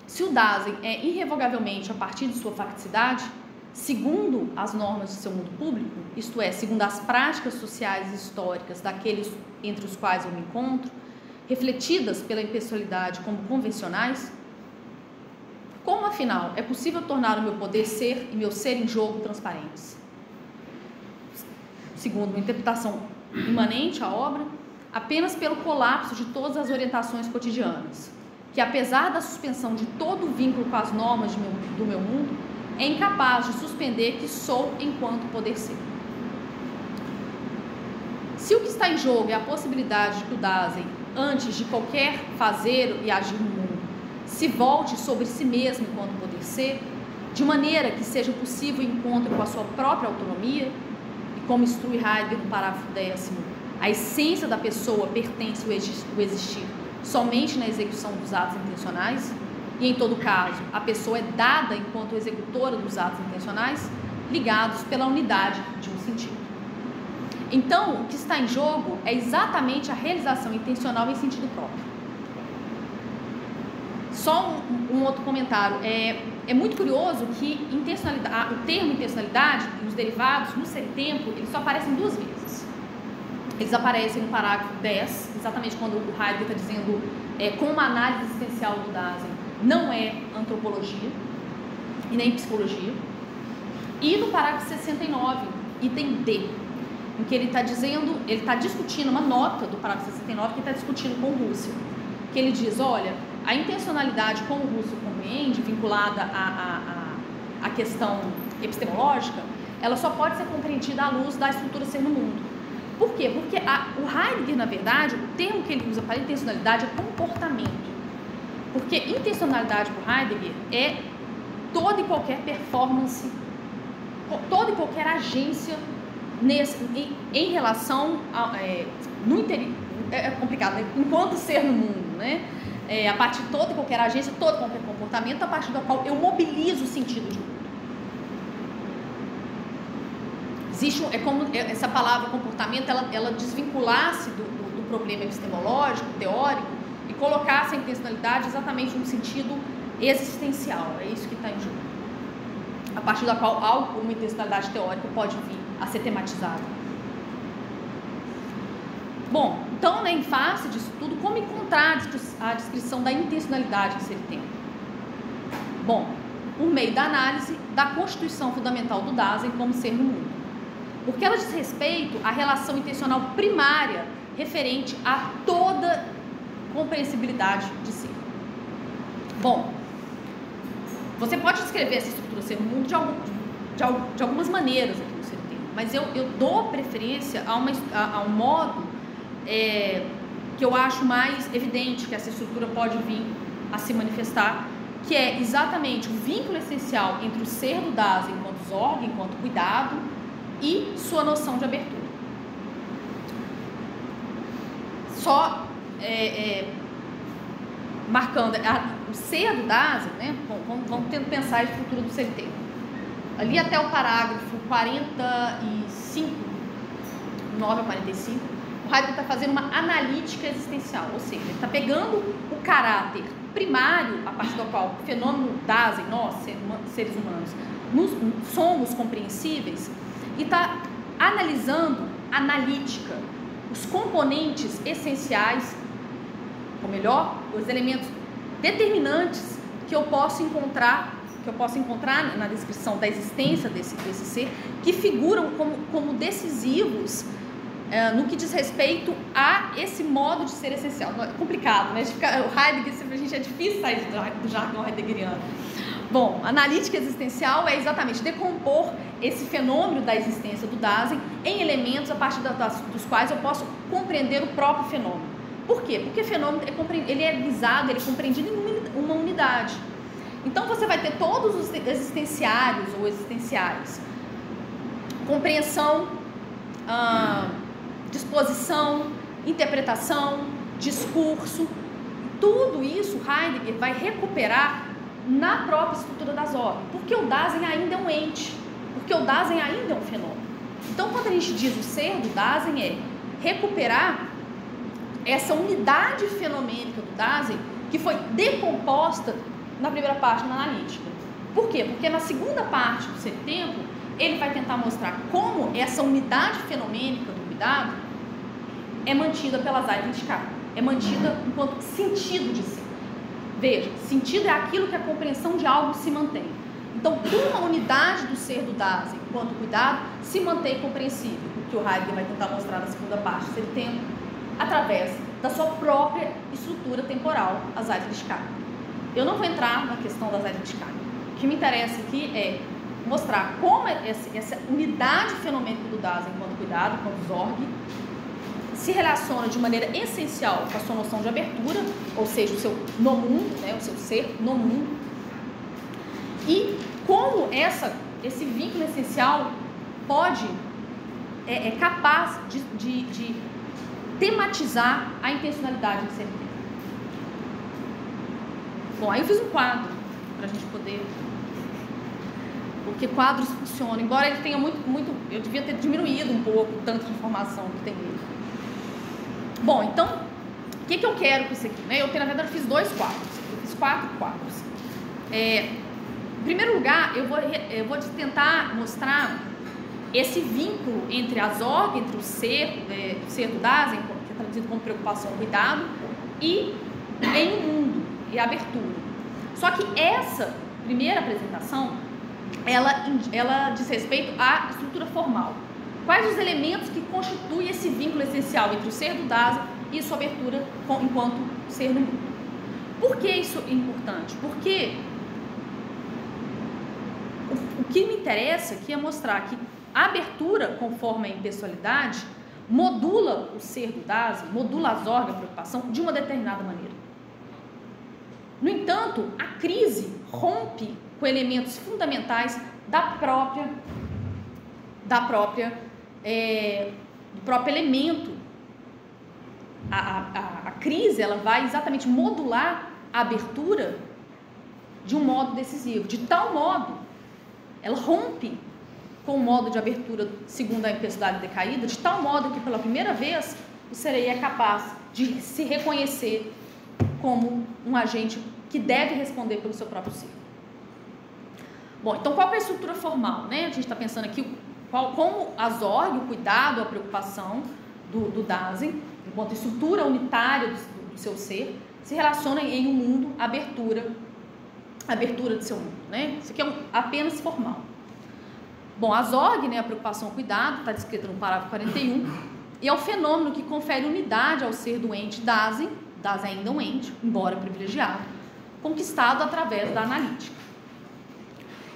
Speaker 2: se o Dasein é irrevogavelmente a partir de sua facticidade, segundo as normas do seu mundo público, isto é, segundo as práticas sociais e históricas daqueles entre os quais eu me encontro, refletidas pela impessoalidade como convencionais, como afinal é possível tornar o meu poder ser e meu ser em jogo transparentes? Segundo uma interpretação imanente à obra, apenas pelo colapso de todas as orientações cotidianas, que apesar da suspensão de todo o vínculo com as normas do meu mundo, é incapaz de suspender que sou enquanto poder ser. Se o que está em jogo é a possibilidade de que o Dasein, antes de qualquer fazer e agir no mundo, se volte sobre si mesmo enquanto poder ser, de maneira que seja possível o encontro com a sua própria autonomia, e como instrui Heidegger no parágrafo 10º, a essência da pessoa pertence ao existir somente na execução dos atos intencionais, e em todo caso, a pessoa é dada enquanto executora dos atos intencionais, ligados pela unidade de um sentido. Então, o que está em jogo é exatamente a realização intencional em sentido próprio. Só um outro comentário. É muito curioso que o termo intencionalidade e os derivados, no seu tempo, eles só aparecem duas vezes. Eles aparecem no parágrafo 10, exatamente quando o Heidegger está dizendo como a análise existencial do Dasein não é antropologia e nem psicologia. E no parágrafo 69, item D, em que ele está discutindo uma nota do parágrafo 69 que está discutindo com o Russell, que ele diz, olha, a intencionalidade como o Russell compreende, vinculada à questão epistemológica, ela só pode ser compreendida à luz da estrutura ser no mundo. Por quê? Porque o Heidegger, na verdade, o termo que ele usa para intencionalidade é comportamento. Porque intencionalidade para Heidegger é toda e qualquer performance, toda e qualquer agência em relação no interior. É complicado, né? Enquanto ser no mundo, né? A partir de toda e qualquer agência, todo e qualquer comportamento, a partir do qual eu mobilizo o sentido de mundo. Existe como essa palavra comportamento, ela desvinculasse do problema epistemológico, teórico, e colocasse a intencionalidade exatamente no sentido existencial. É isso que está em jogo. A partir da qual algo, uma intencionalidade teórica pode vir a ser tematizado. Bom, então, em face disso tudo, como encontrar a descrição da intencionalidade que ele tem? Bom, por meio da análise da constituição fundamental do Dasein como ser no mundo. Porque ela diz respeito à relação intencional primária referente a toda compreensibilidade de ser. Bom, você pode descrever essa estrutura ser no mundo de algumas maneiras aqui no ser tempo, mas eu dou preferência a um modo que eu acho mais evidente que essa estrutura pode vir a se manifestar, que é exatamente o vínculo essencial entre o ser do Dasein enquanto zorg, enquanto cuidado, e sua noção de abertura. só marcando o ser do Dasein, né? Vamos tendo pensar a estrutura do ser inteiro. Ali até o parágrafo 45, 9 a 45, o Heidegger está fazendo uma analítica existencial, ou seja, ele está pegando o caráter primário a partir do qual o fenômeno Dasein, nós, seres humanos, somos compreensíveis, e está analisando analítica os componentes essenciais, ou melhor, os elementos determinantes que eu posso encontrar na descrição da existência desse ser, que figuram como decisivos no que diz respeito a esse modo de ser essencial. É complicado, né? O Heidegger, pra gente é difícil sair do jargão heideggeriano. Bom, a analítica existencial é exatamente decompor esse fenômeno da existência do Dasein em elementos a partir dos quais eu posso compreender o próprio fenômeno. Por quê? Porque o fenômeno ele é visado, ele é compreendido em uma unidade. Então você vai ter todos os existenciários ou existenciais: compreensão, disposição, interpretação, discurso. Tudo isso Heidegger vai recuperar na própria estrutura das ordens, porque o Dasein ainda é um ente, porque o Dasein ainda é um fenômeno. Então, quando a gente diz o ser do Dasein, é recuperar essa unidade fenomênica do Dasein que foi decomposta na primeira parte da analítica. Por quê? Porque na segunda parte do Ser e Tempo, ele vai tentar mostrar como essa unidade fenomênica do cuidado é mantida pela Zeitlichkeit, é mantida enquanto sentido de ser. Veja, sentido é aquilo que a compreensão de algo se mantém. Então, uma unidade do ser do Dasein, enquanto cuidado, se mantém compreensível, o que o Heidegger vai tentar mostrar na segunda parte do Ser e Tempo, através da sua própria estrutura temporal, a Zeitlichkeit. Eu não vou entrar na questão da Zeitlichkeit. O que me interessa aqui é mostrar como essa unidade fenomênica do Dasein enquanto cuidado, enquanto Zorg, se relaciona de maneira essencial com a sua noção de abertura, ou seja, o seu no mundo, né, o seu ser no mundo, e como esse vínculo essencial é capaz de tematizar a intencionalidade do ser inteiro. Bom, aí eu fiz um quadro para a gente poder, porque quadros funcionam, embora ele tenha muito, eu devia ter diminuído um pouco o tanto de informação que tem nele. Bom, então, o que eu quero com isso aqui? Né? Na verdade, eu fiz 2 quadros. Eu fiz 4 quadros. Em primeiro lugar, eu vou tentar mostrar esse vínculo entre a Zorg, entre o ser do Dasein, que é traduzido como preocupação, cuidado, e em um mundo, e a abertura. Só que essa primeira apresentação, ela diz respeito à estrutura formal. Quais os elementos que constituem esse vínculo essencial entre o ser do Dasein e sua abertura enquanto ser no mundo? Por que isso é importante? Porque o que me interessa aqui é mostrar que a abertura, conforme a impessoalidade, modula o ser do Dasein, modula a Zorg, a preocupação, de uma determinada maneira. No entanto, a crise rompe com elementos fundamentais do próprio elemento. A crise, ela vai exatamente modular a abertura de um modo decisivo, de tal modo, ela rompe com o modo de abertura segundo a impessoalidade decaída, de tal modo que pela primeira vez o Serei é capaz de se reconhecer como um agente que deve responder pelo seu próprio ser. Bom, então qual é a estrutura formal, né? A gente está pensando aqui como a Zorg, o cuidado, a preocupação do Dasein, enquanto estrutura unitária do seu ser, se relaciona em um mundo, abertura do seu mundo, né? Isso aqui é apenas formal. Bom, a Zorg, né, a preocupação, o cuidado, está descrita no parágrafo 41, e é o fenômeno que confere unidade ao ser do ente Dasein ainda é um ente, embora privilegiado, conquistado através da analítica.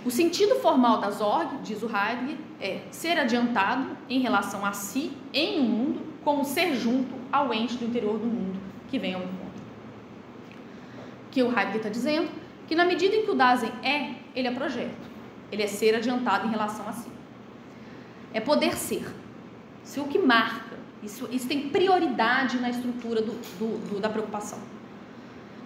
Speaker 2: O sentido formal da Zorg, diz o Heidegger, é ser adiantado em relação a si, em um mundo, como ser junto ao ente do interior do mundo que vem ao encontro. O que o Heidegger está dizendo? Que na medida em que o Dasein ele é projeto, ele é ser adiantado em relação a si. É poder ser. Se o que marca Isso tem prioridade na estrutura da preocupação.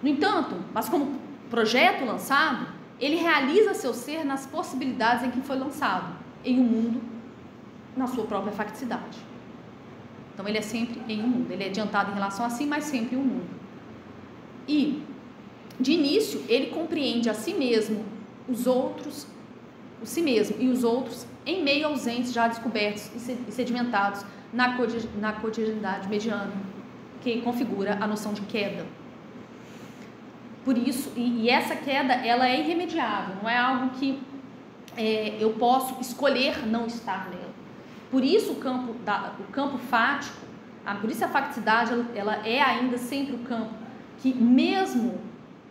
Speaker 2: No entanto, mas como projeto lançado, ele realiza seu ser nas possibilidades em que foi lançado, em um mundo, na sua própria facticidade. Então ele é sempre em um mundo, ele é adiantado em relação a si, mas sempre em um mundo. E, de início, ele compreende a si mesmo, os outros, o si mesmo e os outros em meio aos entes já descobertos e sedimentados na cotidianidade mediana, que configura a noção de queda. Por isso, e essa queda, ela é irremediável, não é algo que eu posso escolher não estar nela. Por isso o campo fático, por isso a facticidade, ela é ainda sempre o campo que, mesmo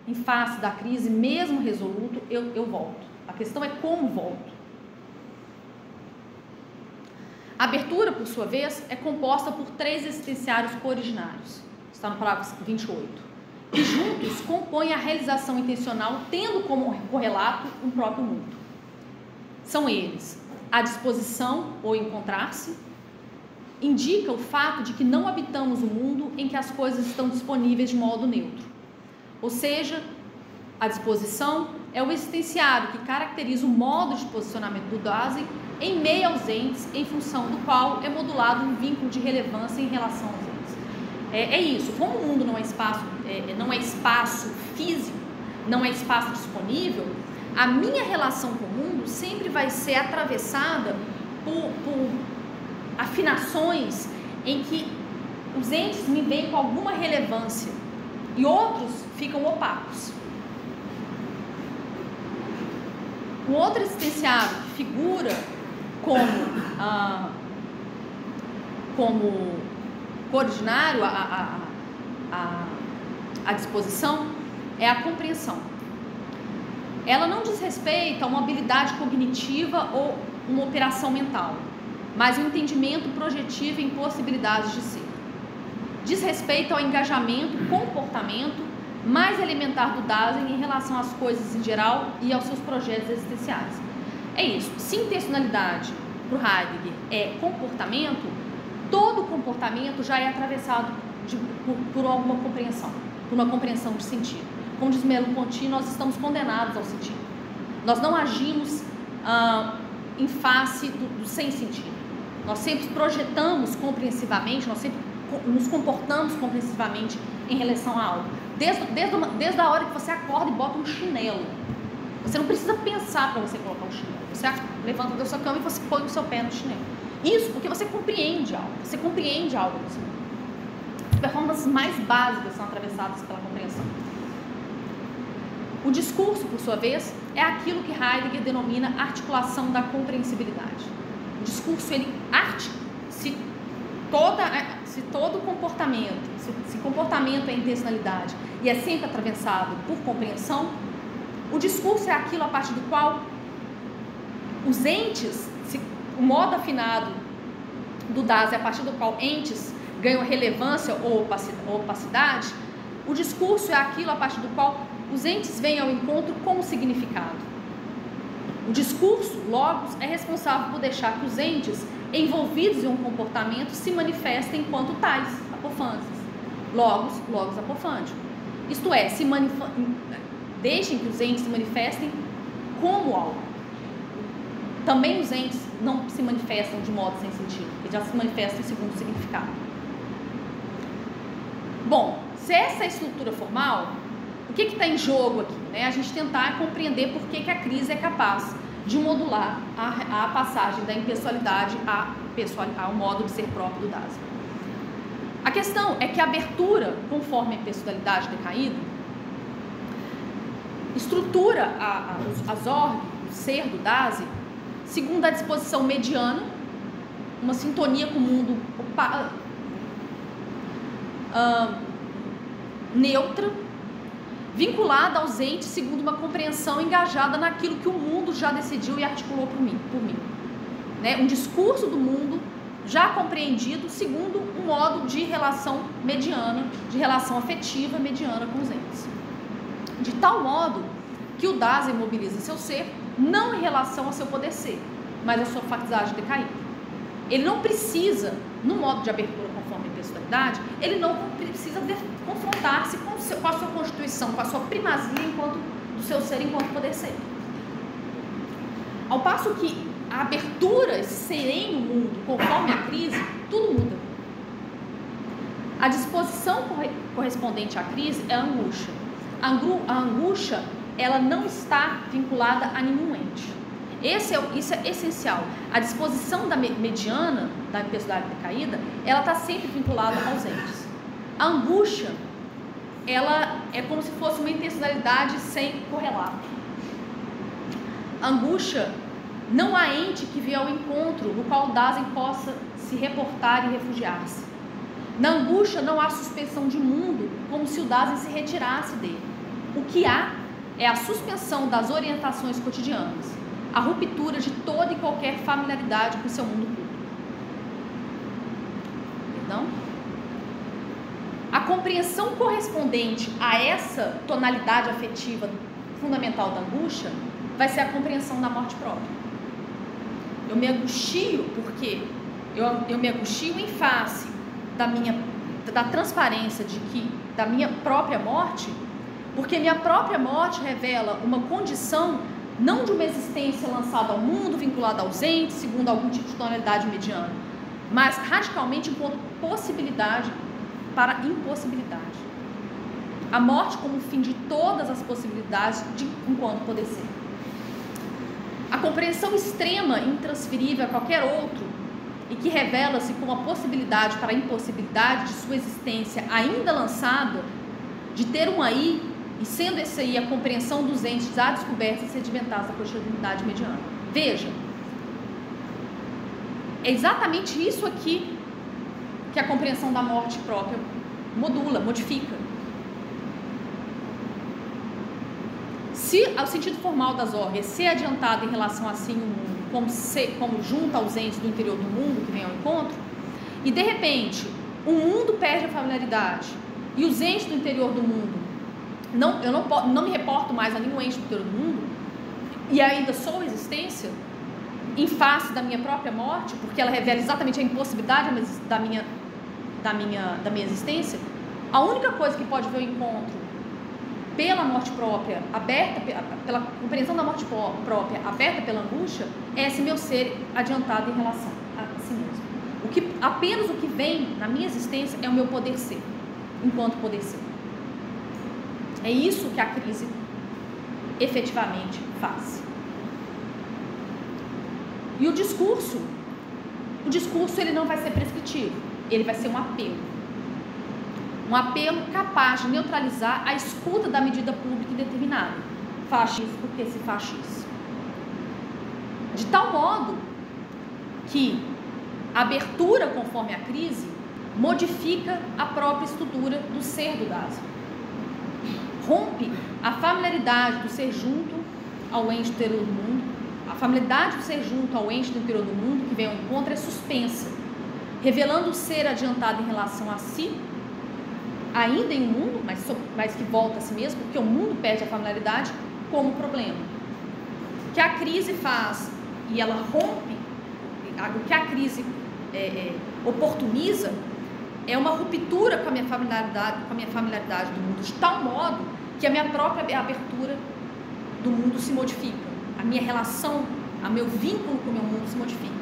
Speaker 2: em face da crise, mesmo resoluto, eu volto. A questão é como volto. A abertura, por sua vez, é composta por 3 existenciários cooriginários. Está no parágrafo 28. E juntos compõem a realização intencional, tendo como correlato um próprio mundo. São eles: a disposição ou encontrar-se, indica o fato de que não habitamos o mundo em que as coisas estão disponíveis de modo neutro. Ou seja, a disposição é o existenciário que caracteriza o modo de posicionamento do Dasein em meio aos entes, em função do qual é modulado um vínculo de relevância em relação aos entes. É isso, como o mundo não é espaço físico, não é espaço disponível, a minha relação com o mundo sempre vai ser atravessada por afinações em que os entes me veem com alguma relevância e outros ficam opacos. Um outro existenciário que figura como coordinário a disposição é a compreensão. Ela não diz respeito a uma habilidade cognitiva ou uma operação mental, mas um entendimento projetivo em possibilidades de ser. Diz respeito ao engajamento, comportamento mais elementar do Dasein em relação às coisas em geral e aos seus projetos existenciais. É isso. Se intencionalidade para o Heidegger é comportamento, todo comportamento já é atravessado por alguma compreensão, por uma compreensão de sentido. Como diz Merleau-Ponty, nós estamos condenados ao sentido. Nós não agimos em face do sem sentido. Nós sempre projetamos compreensivamente, nós sempre nos comportamos compreensivamente em relação a algo. Desde a hora que você acorda e bota um chinelo. Você não precisa pensar para você colocar um chinelo. Você levanta da sua cama e você põe o seu pé no chinelo. Isso porque você compreende algo. Você compreende algo nesse mundo. As performances mais básicas são atravessadas pela compreensão. O discurso, por sua vez, é aquilo que Heidegger denomina articulação da compreensibilidade. O discurso, se todo comportamento, se comportamento é intencionalidade e é sempre atravessado por compreensão, o discurso é aquilo a partir do qual os entes, o modo afinado do Dasein, a partir do qual entes ganham relevância ou opacidade, o discurso é aquilo a partir do qual os entes vêm ao encontro com o significado. O discurso, logos, é responsável por deixar que os entes envolvidos em um comportamento se manifestem enquanto tais, apofândios. Logos apofândio. Isto é, deixem que os entes se manifestem como algo. Também os entes não se manifestam de modo sem sentido, eles já se manifestam segundo o significado. Bom, se essa é a estrutura formal, o que está em jogo aqui? Né? A gente tentar compreender por que a crise é capaz de modular a passagem da impessoalidade ao modo de ser próprio do Dasein. A questão é que a abertura, conforme a impessoalidade decaída, estrutura as ordens, o ser do Dasein, segundo a disposição mediana, uma sintonia com o mundo neutra, vinculada aos entes segundo uma compreensão engajada naquilo que o mundo já decidiu e articulou por mim. Né? Um discurso do mundo já compreendido segundo um modo de relação mediana, de relação afetiva mediana com os entes. De tal modo que o Dasein mobiliza seu ser não em relação ao seu poder ser, mas à sua facticidade decaída. Ele não precisa, no modo de abertura pessoalidade, ele não precisa confrontar-se com a sua constituição, com a sua primazia do seu ser enquanto poder ser. Ao passo que a abertura, esse sereno mundo, conforme a crise, tudo muda. A disposição correspondente à crise é a angústia. A angústia, ela não está vinculada a nenhum ente. Isso é essencial. A disposição da mediana, da personalidade decaída, ela está sempre vinculada aos entes. A angústia, ela é como se fosse uma intencionalidade sem correlato. A angústia, não há ente que venha ao encontro no qual o Dasein possa se reportar e refugiar-se. Na angústia não há suspensão de mundo, como se o Dasein se retirasse dele. O que há é a suspensão das orientações cotidianas, a ruptura de toda e qualquer familiaridade com o seu mundo público. Perdão? A compreensão correspondente a essa tonalidade afetiva fundamental da angústia vai ser a compreensão da morte própria. Eu me angustio porque eu me angustio em face da transparência da minha própria morte, porque minha própria morte revela uma condição não de uma existência lançada ao mundo, vinculada aos entes, segundo algum tipo de tonalidade mediana, mas radicalmente enquanto possibilidade para impossibilidade. A morte como fim de todas as possibilidades enquanto poder ser. A compreensão extrema e intransferível a qualquer outro e que revela-se como a possibilidade para a impossibilidade de sua existência ainda lançada, de ter um aí, e sendo esse aí a compreensão dos entes já descobertos e sedimentados da cotidianidade mediana. Veja, é exatamente isso aqui que a compreensão da morte própria modula, modifica. Se o sentido formal das ordens ser adiantado em relação a si o mundo, como junto aos entes do interior do mundo que vem ao encontro, e de repente o mundo perde a familiaridade e os entes do interior do mundo, eu não me reporto mais a nenhum ente do interior do mundo, e ainda sou existência em face da minha própria morte, porque ela revela exatamente a impossibilidade da minha existência, a única coisa que pode ver o encontro pela morte própria, aberta pela compreensão da morte própria, aberta pela angústia, é esse meu ser adiantado em relação a si mesmo. Apenas o que vem na minha existência é o meu poder ser, enquanto poder ser. É isso que a crise efetivamente faz. E o discurso ele não vai ser prescritivo, ele vai ser um apelo. Um apelo capaz de neutralizar a escuta da medida pública indeterminada. Faz isso porque se faz isso. De tal modo que a abertura conforme a crise modifica a própria estrutura do ser do Dasein. Rompe a familiaridade do ser junto ao ente do interior do mundo. A familiaridade do ser junto ao ente do interior do mundo que vem ao encontro é suspensa, revelando o ser adiantado em relação a si, ainda em um mundo, mas que volta a si mesmo, porque o mundo perde a familiaridade como problema. O que a crise faz, e ela rompe, o que a crise oportuniza, é uma ruptura com a minha familiaridade do mundo, de tal modo que a minha própria abertura do mundo se modifica, a minha relação, o meu vínculo com o meu mundo se modifica.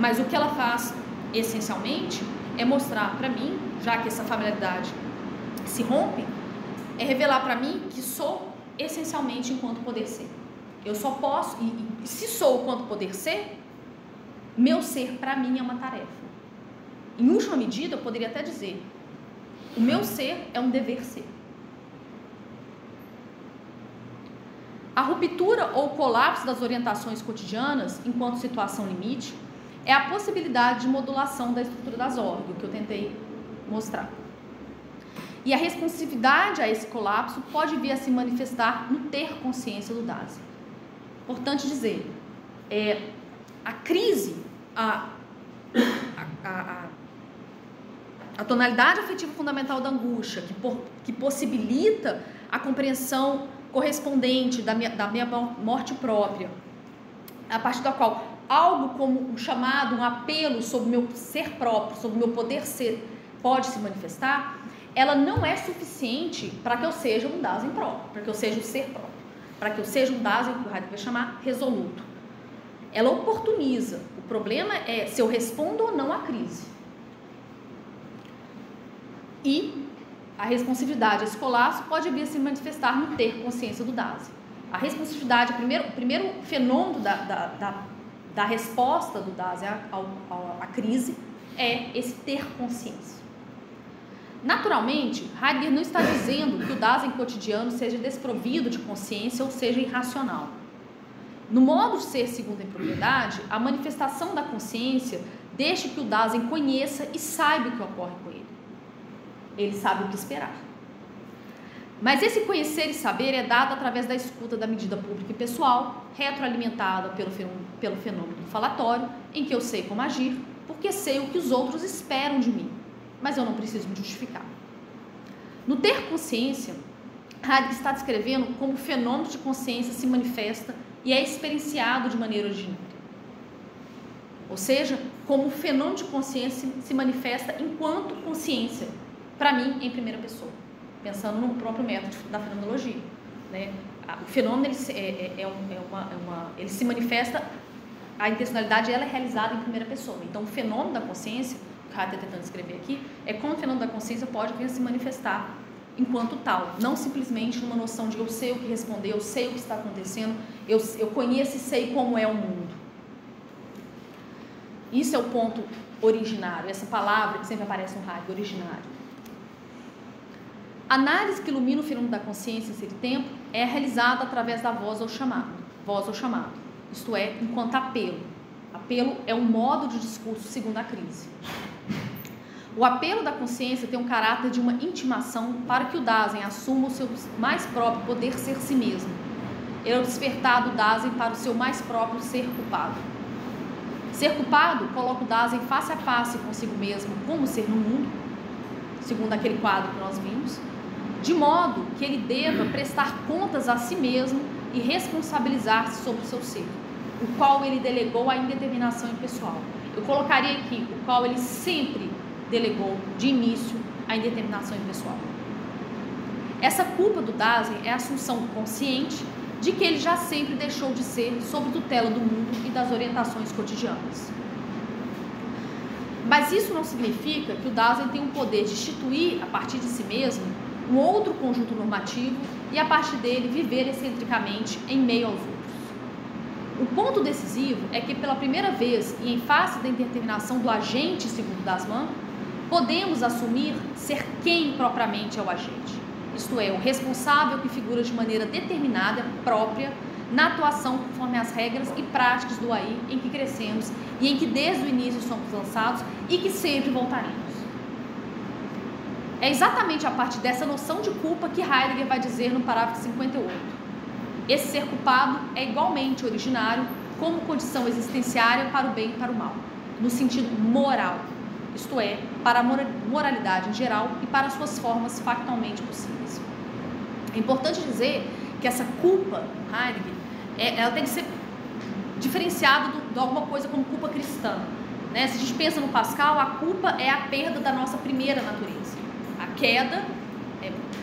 Speaker 2: Mas o que ela faz, essencialmente, é mostrar para mim, já que essa familiaridade se rompe, é revelar para mim que sou essencialmente enquanto poder ser. Eu só posso, e se sou enquanto poder ser, meu ser para mim é uma tarefa. Em última medida, eu poderia até dizer, o meu ser é um dever ser. A ruptura ou colapso das orientações cotidianas, enquanto situação limite, é a possibilidade de modulação da estrutura das ordens, que eu tentei mostrar. E a responsividade a esse colapso pode vir a se manifestar no ter consciência do Dasein. Importante dizer, a crise, a tonalidade afetiva fundamental da angústia, que possibilita a compreensão correspondente da minha morte própria, a partir da qual algo como um chamado, um apelo sobre o meu ser próprio, sobre o meu poder ser, pode se manifestar, ela não é suficiente para que eu seja um Dasein próprio, para que eu seja um ser próprio, para que eu seja um Dasein, que o Heidegger vai chamar resoluto. Ela oportuniza. O problema é se eu respondo ou não à crise. E a responsividade escolar pode vir a se manifestar no ter consciência do Dasein. A responsividade, o primeiro fenômeno da resposta do Dasein à crise é esse ter consciência. Naturalmente, Heidegger não está dizendo que o Dasein cotidiano seja desprovido de consciência ou seja irracional. No modo de ser segundo a impropriedade, a manifestação da consciência deixa que o Dasein conheça e saiba o que ocorre com ele. Ele sabe o que esperar. Mas esse conhecer e saber é dado através da escuta da medida pública e pessoal, retroalimentada pelo fenômeno do falatório, em que eu sei como agir, porque sei o que os outros esperam de mim, mas eu não preciso me justificar. No ter consciência, Heidegger está descrevendo como o fenômeno de consciência se manifesta e é experienciado de maneira originária. Ou seja, como o fenômeno de consciência se manifesta enquanto consciência, para mim, em primeira pessoa, pensando no próprio método da fenomenologia, né? O fenômeno ele se manifesta, a intencionalidade ela é realizada em primeira pessoa. Então, o fenômeno da consciência, que o Heidegger está tentando descrever aqui, é como o fenômeno da consciência pode vir a se manifestar enquanto tal, não simplesmente numa noção de eu sei o que responder, eu sei o que está acontecendo, eu conheço e sei como é o mundo. Isso é o ponto originário, essa palavra que sempre aparece no Heidegger, originário. A análise que ilumina o fenômeno da consciência em seu tempo é realizada através da voz ao chamado, isto é, enquanto apelo. Apelo é um modo de discurso segundo a crise. O apelo da consciência tem um caráter de uma intimação para que o Dasein assuma o seu mais próprio poder ser si mesmo. Ele é o despertar do Dasein para o seu mais próprio ser culpado. Ser culpado coloca o Dasein face a face consigo mesmo, como ser no mundo, segundo aquele quadro que nós vimos, de modo que ele deva prestar contas a si mesmo e responsabilizar-se sobre o seu ser, o qual ele delegou à indeterminação impessoal. Eu colocaria aqui o qual ele sempre delegou de início à indeterminação impessoal. Essa culpa do Dasein é a assunção consciente de que ele já sempre deixou de ser sob tutela do mundo e das orientações cotidianas. Mas isso não significa que o Dasein tem um poder de instituir, a partir de si mesmo, um outro conjunto normativo e, a partir dele, viver excentricamente em meio aos outros. O ponto decisivo é que, pela primeira vez e em face da indeterminação do agente, segundo Dasman, podemos assumir ser quem propriamente é o agente, isto é, o responsável que figura de maneira determinada, própria, na atuação conforme as regras e práticas do AI em que crescemos e em que desde o início somos lançados e que sempre voltaremos. É exatamente a partir dessa noção de culpa que Heidegger vai dizer no parágrafo 58. Esse ser culpado é igualmente originário como condição existenciária para o bem e para o mal, no sentido moral, isto é, para a moralidade em geral e para as suas formas factualmente possíveis. É importante dizer que essa culpa, Heidegger, ela tem que ser diferenciada de alguma coisa como culpa cristã, né? Se a gente pensa no Pascal, a culpa é a perda da nossa primeira natureza. A queda,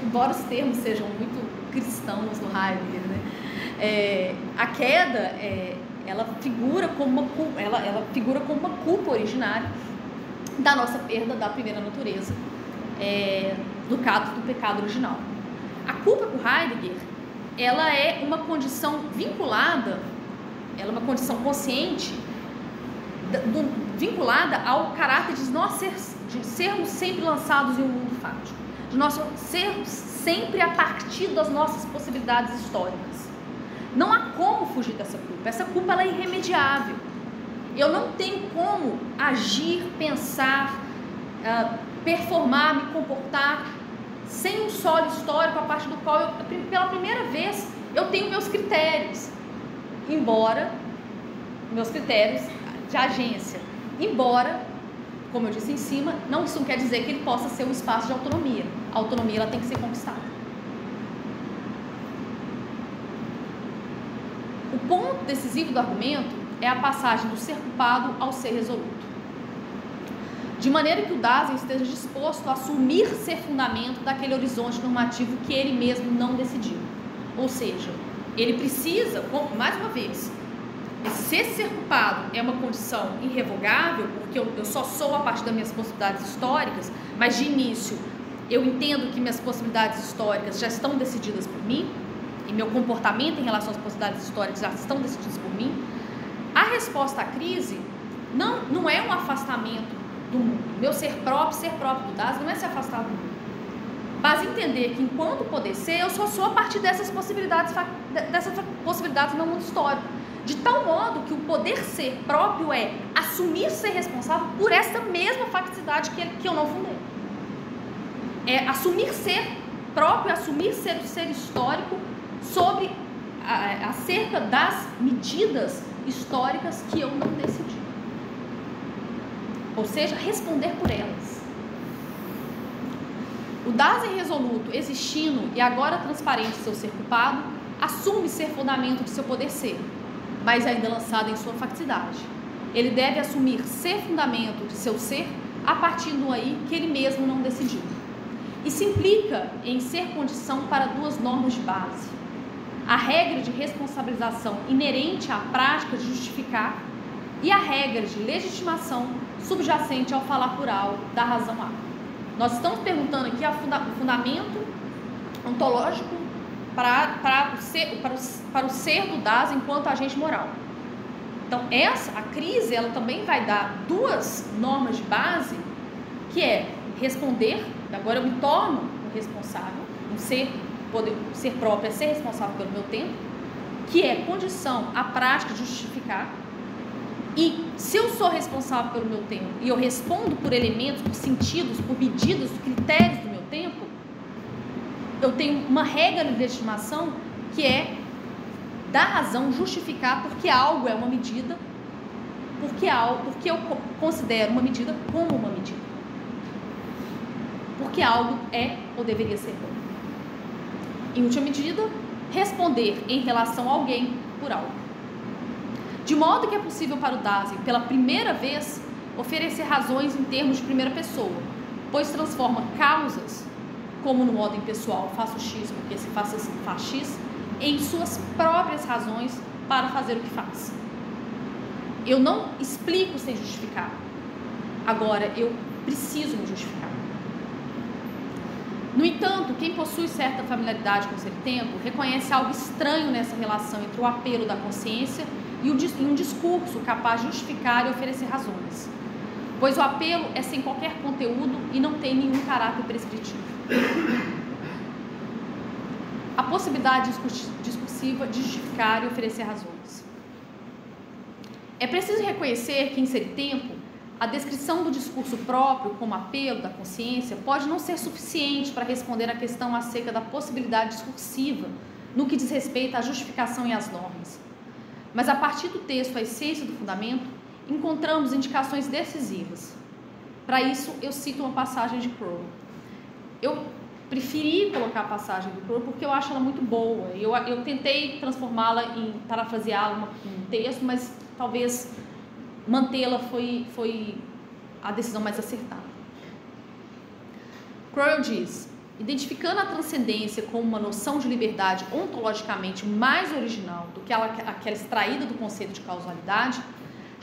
Speaker 2: embora os termos sejam muito cristãos no Heidegger, né? A queda, ela figura como uma culpa originária da nossa perda da primeira natureza, do caso do pecado original. A culpa por Heidegger, ela é uma condição vinculada, ela é uma condição consciente, vinculada ao caráter de nós sermos sempre lançados em um mundo fático, de nós sermos sempre a partir das nossas possibilidades históricas. Não há como fugir dessa culpa. Essa culpa ela é irremediável. Eu não tenho como agir, pensar, performar, me comportar sem um solo histórico a partir do qual pela primeira vez eu tenho meus critérios, meus critérios de agência, embora, como eu disse em cima, isso não quer dizer que ele possa ser um espaço de autonomia. A autonomia ela tem que ser conquistada. O ponto decisivo do argumento é a passagem do ser culpado ao ser resoluto. de maneira que o Dasein esteja disposto a assumir ser fundamento daquele horizonte normativo que ele mesmo não decidiu. Ou seja, ele precisa, mais uma vez, ser culpado é uma condição irrevogável, porque eu só sou a partir das minhas possibilidades históricas, mas de início eu entendo que minhas possibilidades históricas já estão decididas por mim, e meu comportamento em relação às possibilidades históricas já estão decididas por mim. A resposta à crise não é um afastamento do mundo. Meu ser próprio do Dasein não é se afastar do mundo, mas entender que enquanto poder ser, eu só sou a partir dessas possibilidades no mundo histórico, de tal modo que o poder ser próprio é assumir ser responsável por essa mesma facticidade que eu não fundei. É assumir ser próprio, assumir ser o ser histórico sobre acerca das medidas históricas que eu não decidi. Ou seja, responder por elas. O Dasein resoluto, existindo e agora transparente seu ser culpado, assume ser fundamento de seu poder ser, mas ainda lançado em sua facticidade. Ele deve assumir ser fundamento de seu ser a partir do aí que ele mesmo não decidiu. Isso implica em ser condição para duas normas de base: a regra de responsabilização inerente à prática de justificar e a regra de legitimação subjacente ao falar plural da razão A. Nós estamos perguntando aqui o fundamento ontológico para o ser do Dasein enquanto agente moral. Então, a crise, ela também vai dar duas normas de base, que é responder, agora eu me torno o responsável, o ser próprio é ser responsável pelo meu tempo, que é condição à prática de justificar. E se eu sou responsável pelo meu tempo e eu respondo por elementos, por sentidos, por medidas, por critérios do meu tempo, eu tenho uma regra de legitimação que é da razão justificar porque algo é uma medida, porque eu considero uma medida como uma medida, porque algo é ou deveria ser bom. Em última medida, responder em relação a alguém por algo. De modo que é possível para o Dasein, pela primeira vez, oferecer razões em termos de primeira pessoa, pois transforma causas, como no modo impessoal, faço X porque se faz X, em suas próprias razões para fazer o que faz. Eu não explico sem justificar. Agora, eu preciso me justificar. No entanto, quem possui certa familiaridade com o ser tempo reconhece algo estranho nessa relação entre o apelo da consciência e um discurso capaz de justificar e oferecer razões, pois o apelo é sem qualquer conteúdo e não tem nenhum caráter prescritivo. A possibilidade discursiva de justificar e oferecer razões. É preciso reconhecer que, em ser tempo, a descrição do discurso próprio como apelo da consciência pode não ser suficiente para responder à questão acerca da possibilidade discursiva no que diz respeito à justificação e às normas. Mas a partir do texto, a essência do fundamento, encontramos indicações decisivas. Para isso, eu cito uma passagem de Crowell. Eu preferi colocar a passagem do Crowell porque eu acho ela muito boa. Eu tentei transformá-la parafraseá-la em um texto, mas talvez mantê-la foi a decisão mais acertada. Crowell diz: identificando a transcendência como uma noção de liberdade ontologicamente mais original do que aquela extraída do conceito de causalidade,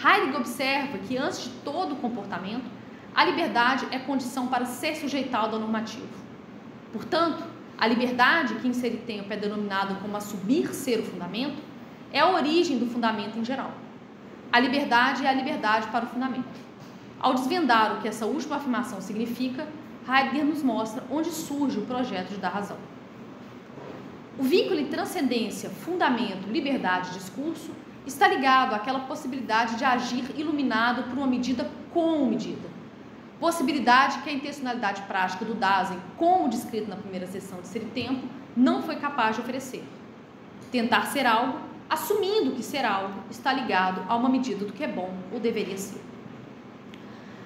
Speaker 2: Heidegger observa que, antes de todo o comportamento, a liberdade é condição para ser sujeitado ao normativo. Portanto, a liberdade, que em ser tempo é denominada como assumir ser o fundamento, é a origem do fundamento em geral. A liberdade é a liberdade para o fundamento. Ao desvendar o que essa última afirmação significa, Heidegger nos mostra onde surge o projeto de dar razão. O vínculo entre transcendência, fundamento, liberdade e discurso está ligado àquela possibilidade de agir iluminado por uma medida com medida. Possibilidade que a intencionalidade prática do Dasein, como descrito na primeira sessão de Ser e Tempo, não foi capaz de oferecer. Tentar ser algo, assumindo que ser algo está ligado a uma medida do que é bom ou deveria ser.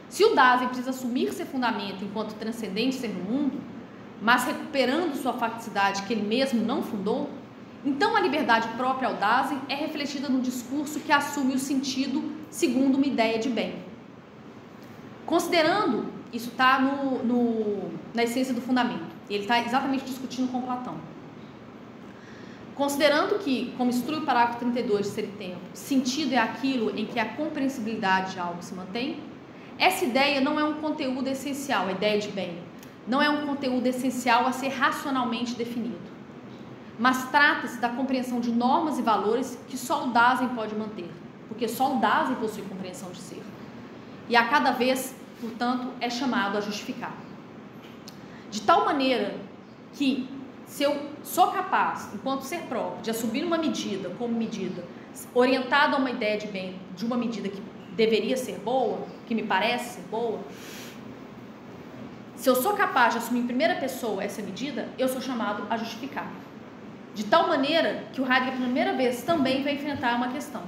Speaker 2: Se o Dasein precisa assumir ser fundamento enquanto transcendente ser no mundo, mas recuperando sua facticidade que ele mesmo não fundou, então a liberdade própria ao Dasein é refletida no discurso que assume o sentido segundo uma ideia de bem. Considerando, isso está na essência do fundamento, ele está exatamente discutindo com Platão. Considerando que, como instrui o parágrafo 32 de Ser e Tempo, sentido é aquilo em que a compreensibilidade de algo se mantém, essa ideia não é um conteúdo essencial, a ideia de bem, não é um conteúdo essencial a ser racionalmente definido, mas trata-se da compreensão de normas e valores que só o Dasein pode manter, porque só o Dasein possui compreensão de ser. E a cada vez, portanto, é chamado a justificar. De tal maneira que, se eu sou capaz, enquanto ser próprio, de assumir uma medida como medida orientada a uma ideia de bem, de uma medida que deveria ser boa, que me parece ser boa, se eu sou capaz de assumir em primeira pessoa essa medida, eu sou chamado a justificar. De tal maneira que o Heidegger, pela primeira vez, também vai enfrentar uma questão.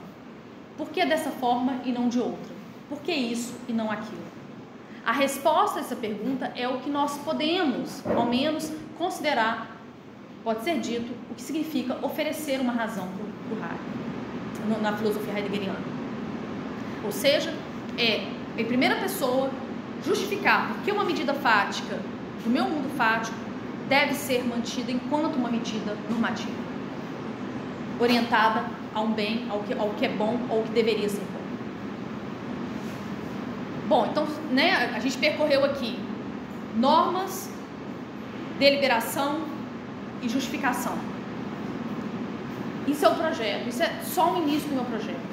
Speaker 2: Por que dessa forma e não de outra? Por que isso e não aquilo? A resposta a essa pergunta é o que nós podemos, ao menos, considerar, pode ser dito, o que significa oferecer uma razão para o Heidegger, na filosofia heideggeriana. Ou seja, em primeira pessoa, justificar por que uma medida fática do meu mundo fático deve ser mantida enquanto uma medida normativa, orientada a um bem, ao que é bom ou ao que deveria ser bom. Bom, então, né, a gente percorreu aqui normas, deliberação e justificação. Isso é o projeto, isso é só o início do meu projeto.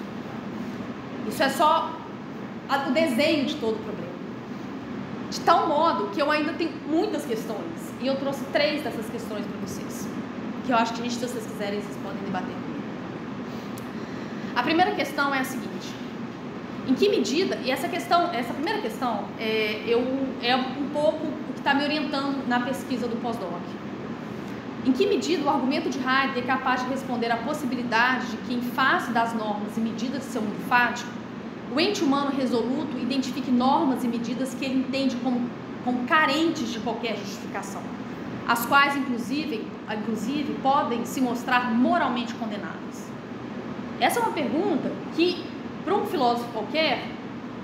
Speaker 2: Isso é só o desenho de todo o problema. De tal modo que eu ainda tenho muitas questões, e eu trouxe 3 dessas questões para vocês, que eu acho que, se vocês quiserem, vocês podem debater comigo. A primeira questão é a seguinte: em que medida, e essa primeira questão é um pouco o que está me orientando na pesquisa do pós-doc. Em que medida o argumento de Heidegger é capaz de responder à possibilidade de que, em face das normas e medidas de seu mundo fático, o ente humano resoluto identifique normas e medidas que ele entende como carentes de qualquer justificação, as quais, inclusive, podem se mostrar moralmente condenáveis? Essa é uma pergunta que, para um filósofo qualquer,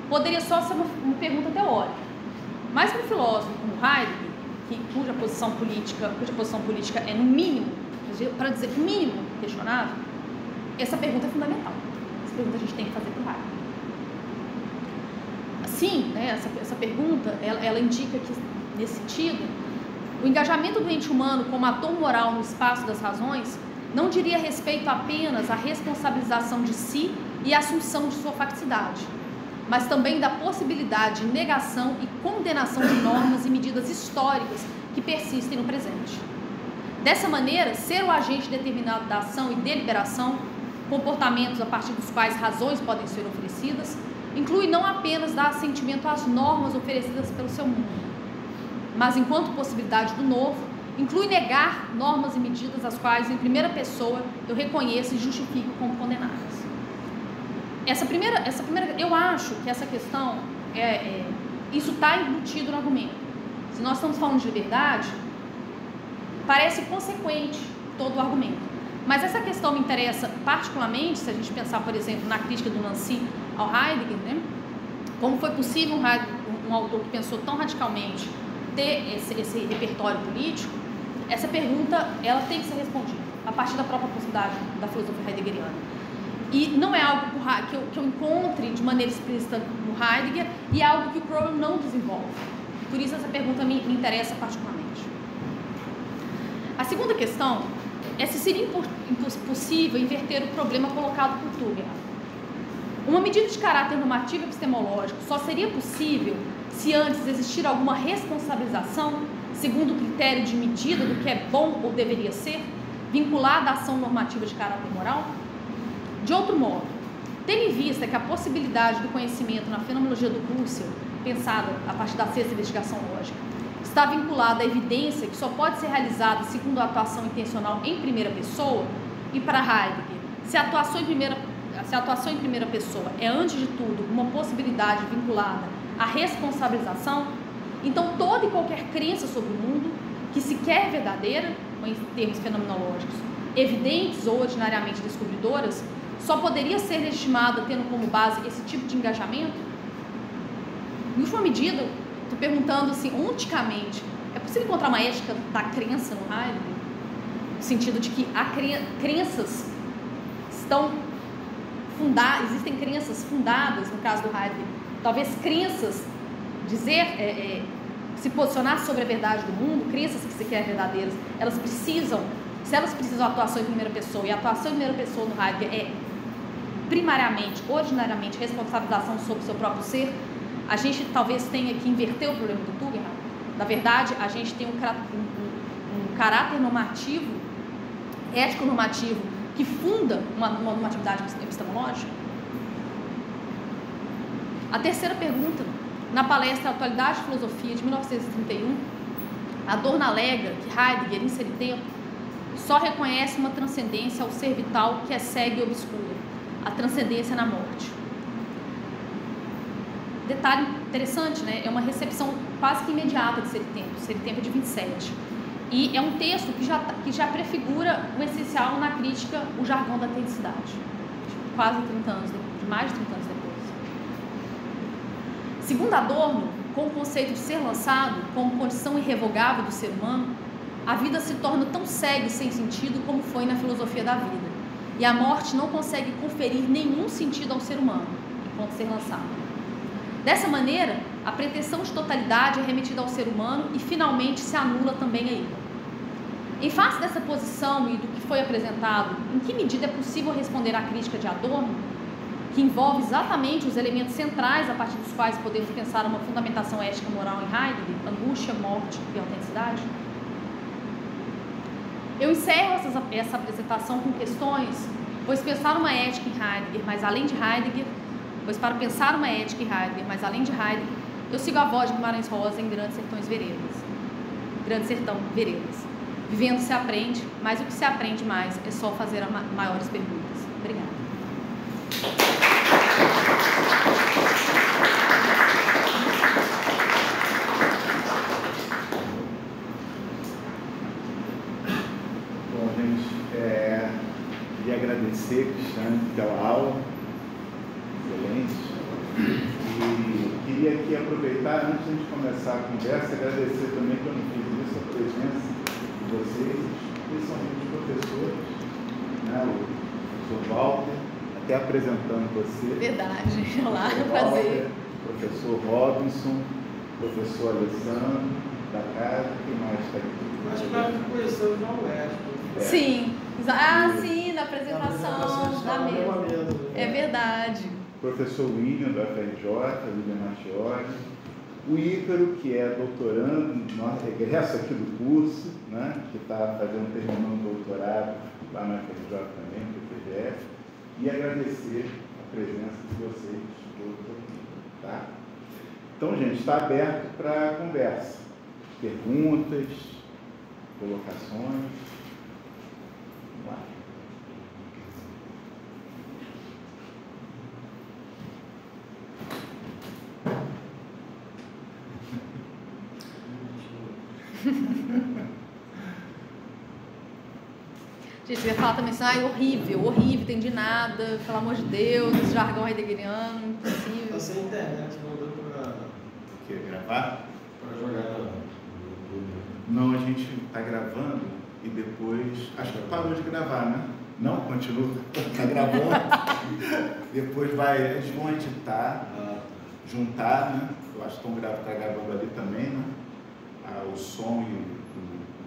Speaker 2: poderia só ser uma pergunta teórica. Mas para um filósofo como Heidegger, cuja posição política é, no mínimo, para dizer mínimo, questionável, essa pergunta é fundamental. Essa pergunta a gente tem que fazer para o Heidegger. Assim, né, essa pergunta, ela indica que, nesse sentido, o engajamento do ente humano como ator moral no espaço das razões não diria respeito apenas à responsabilização de si e à assunção de sua facticidade, mas também da possibilidade de negação e condenação de normas e medidas históricas que persistem no presente. Dessa maneira, ser o agente determinado da ação e deliberação, comportamentos a partir dos quais razões podem ser oferecidas, inclui não apenas dar assentimento às normas oferecidas pelo seu mundo, mas, enquanto possibilidade do novo, inclui negar normas e medidas as quais, em primeira pessoa, eu reconheço e justifico como condenadas. Eu acho que essa questão, isso está embutido no argumento. Se nós estamos falando de liberdade, parece consequente todo o argumento. Mas essa questão me interessa particularmente, se a gente pensar, por exemplo, na crítica do Nancy ao Heidegger, né? Como foi possível um autor que pensou tão radicalmente ter esse repertório político? Essa pergunta, ela tem que ser respondida a partir da própria possibilidade da filosofia heideggeriana. E não é algo que eu encontre de maneira explícita no Heidegger, e é algo que o Crowell não desenvolve. Por isso essa pergunta me interessa particularmente. A segunda questão é se seria possível inverter o problema colocado por Tugger. Uma medida de caráter normativo epistemológico só seria possível se antes existir alguma responsabilização, segundo o critério de medida do que é bom ou deveria ser, vinculada à ação normativa de caráter moral? De outro modo, tendo em vista que a possibilidade do conhecimento na fenomenologia do Husserl, pensada a partir da sexta investigação lógica, está vinculada à evidência que só pode ser realizada segundo a atuação intencional em primeira pessoa, e para Heidegger, se a atuação em primeira pessoa é, antes de tudo, uma possibilidade vinculada à responsabilização, então toda e qualquer crença sobre o mundo, que se quer verdadeira, ou em termos fenomenológicos, evidentes ou ordinariamente descobridoras, só poderia ser legitimada tendo como base esse tipo de engajamento? Em última medida, estou perguntando assim, onticamente, é possível encontrar uma ética da crença no Heidegger? No sentido de que há crenças estão fundadas, existem crenças fundadas, no caso do Heidegger, talvez crenças, dizer, se posicionar sobre a verdade do mundo, crenças que se querem verdadeiras, elas precisam, se elas precisam de atuação em primeira pessoa, e a atuação em primeira pessoa no Heidegger é primariamente, ordinariamente, responsabilização sobre o seu próprio ser, a gente talvez tenha que inverter o problema do Tugendhat. Na verdade, a gente tem um caráter normativo, ético-normativo, que funda uma normatividade epistemológica. A terceira pergunta, na palestra Atualidade e Filosofia, de 1931, Adorno alega que Heidegger, em Ser e Tempo, só reconhece uma transcendência ao ser vital que é cega e obscura, a transcendência na morte. Detalhe interessante, né? É uma recepção quase que imediata de Ser e Tempo. Ser e Tempo é de 27. E é um texto que já prefigura o essencial na crítica, o jargão da autenticidade. Quase 30 anos, de mais de 30 anos depois. Segundo Adorno, com o conceito de ser lançado como condição irrevogável do ser humano, a vida se torna tão cega e sem sentido como foi na filosofia da vida. E a morte não consegue conferir nenhum sentido ao ser humano, enquanto ser lançado. Dessa maneira, a pretensão de totalidade é remetida ao ser humano e finalmente se anula também a ele. Em face dessa posição e do que foi apresentado, em que medida é possível responder à crítica de Adorno, que envolve exatamente os elementos centrais a partir dos quais podemos pensar uma fundamentação ética moral em Heidegger, angústia, morte e autenticidade? Eu encerro essa apresentação com questões, pois pensar uma ética em Heidegger, mas além de Heidegger, pois para pensar uma ética em Heidegger, mas além de Heidegger, eu sigo a voz de Guimarães Rosa em Grande Sertão Veredas. Vivendo se aprende, mas o que se aprende mais é só fazer maiores perguntas. Obrigada.
Speaker 1: Bom, gente, queria agradecer, Cristiane, pela aula. Excelente. E queria aqui aproveitar, antes de a gente começar a conversa, agradecer também, que eu não fiz isso, a presença de vocês, principalmente os professores, né, o professor Walter, até apresentando você.
Speaker 2: Verdade, olá, prazer.
Speaker 1: Professor Robinson, professor Alessandro, da casa, quem mais está aqui?
Speaker 3: Mas para conhecer na UERJ.
Speaker 2: Sim, sim, na apresentação da mesa. É verdade.
Speaker 1: Professor William, da FRJ, William Martioli, o Ícaro, que é doutorando, regresso aqui do curso, né, que está terminando o doutorado lá na FRJ também, no PPGF, e agradecer a presença de vocês todos aqui, tá? Então, gente, está aberto para conversa, perguntas, colocações. Vamos lá.
Speaker 2: Gente, eu ia falar também assim, horrível, entendi nada, pelo amor de Deus, esse jargão heideggeriano, impossível.
Speaker 3: Você internet mandou para...
Speaker 1: O quê? Gravar?
Speaker 3: Para jogar no YouTube.
Speaker 1: Não, a gente está gravando e depois... Acho que parou de gravar, né? Não, continua. Está gravando. Depois eles vão editar, juntar, né? Eu acho que está gravando ali também, né? O som e o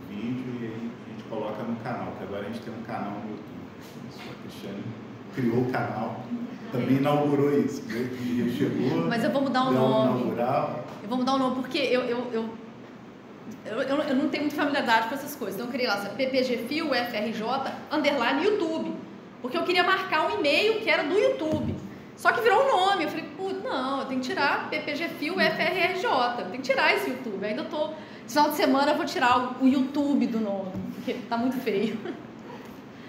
Speaker 1: vídeo, e aí a gente coloca no canal, que agora a gente tem um canal no YouTube. A Cristiane criou o canal, também inaugurou isso. Chegou,
Speaker 2: mas eu vou mudar o nome.
Speaker 1: Inaugural.
Speaker 2: Eu vou mudar o nome porque eu não tenho muita familiaridade com essas coisas. Então eu criei lá, PPGFIL, FRJ, _, YouTube. Porque eu queria marcar um e-mail que era do YouTube. Só que virou um nome. Eu falei, putz, não, eu tenho que tirar PPGFIL, FRJ. Eu tenho que tirar esse YouTube. Eu ainda tô... Esse final de semana eu vou tirar o YouTube do nome, porque tá muito feio.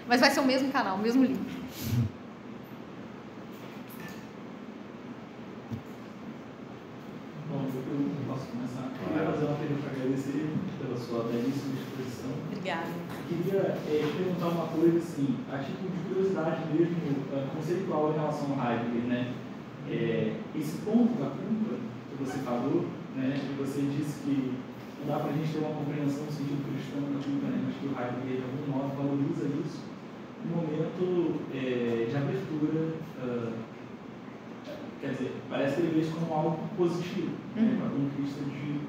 Speaker 2: Mas vai ser o mesmo canal, o mesmo link.
Speaker 4: Bom, eu posso começar. Eu queria fazer uma pergunta para agradecer pela sua belíssima exposição.
Speaker 2: Obrigada.
Speaker 4: Queria te perguntar uma coisa assim, a título de curiosidade mesmo, conceitual em relação ao Heidegger, né? Esse ponto da culpa, que você falou, né? E você disse que não dá para a gente ter uma compreensão do sentido cristão da culpa, né? Mas que o Heidegger, de algum modo, valoriza isso no momento de abertura. Quer dizer, parece que ele vê isso como algo positivo, né? Para a conquista do que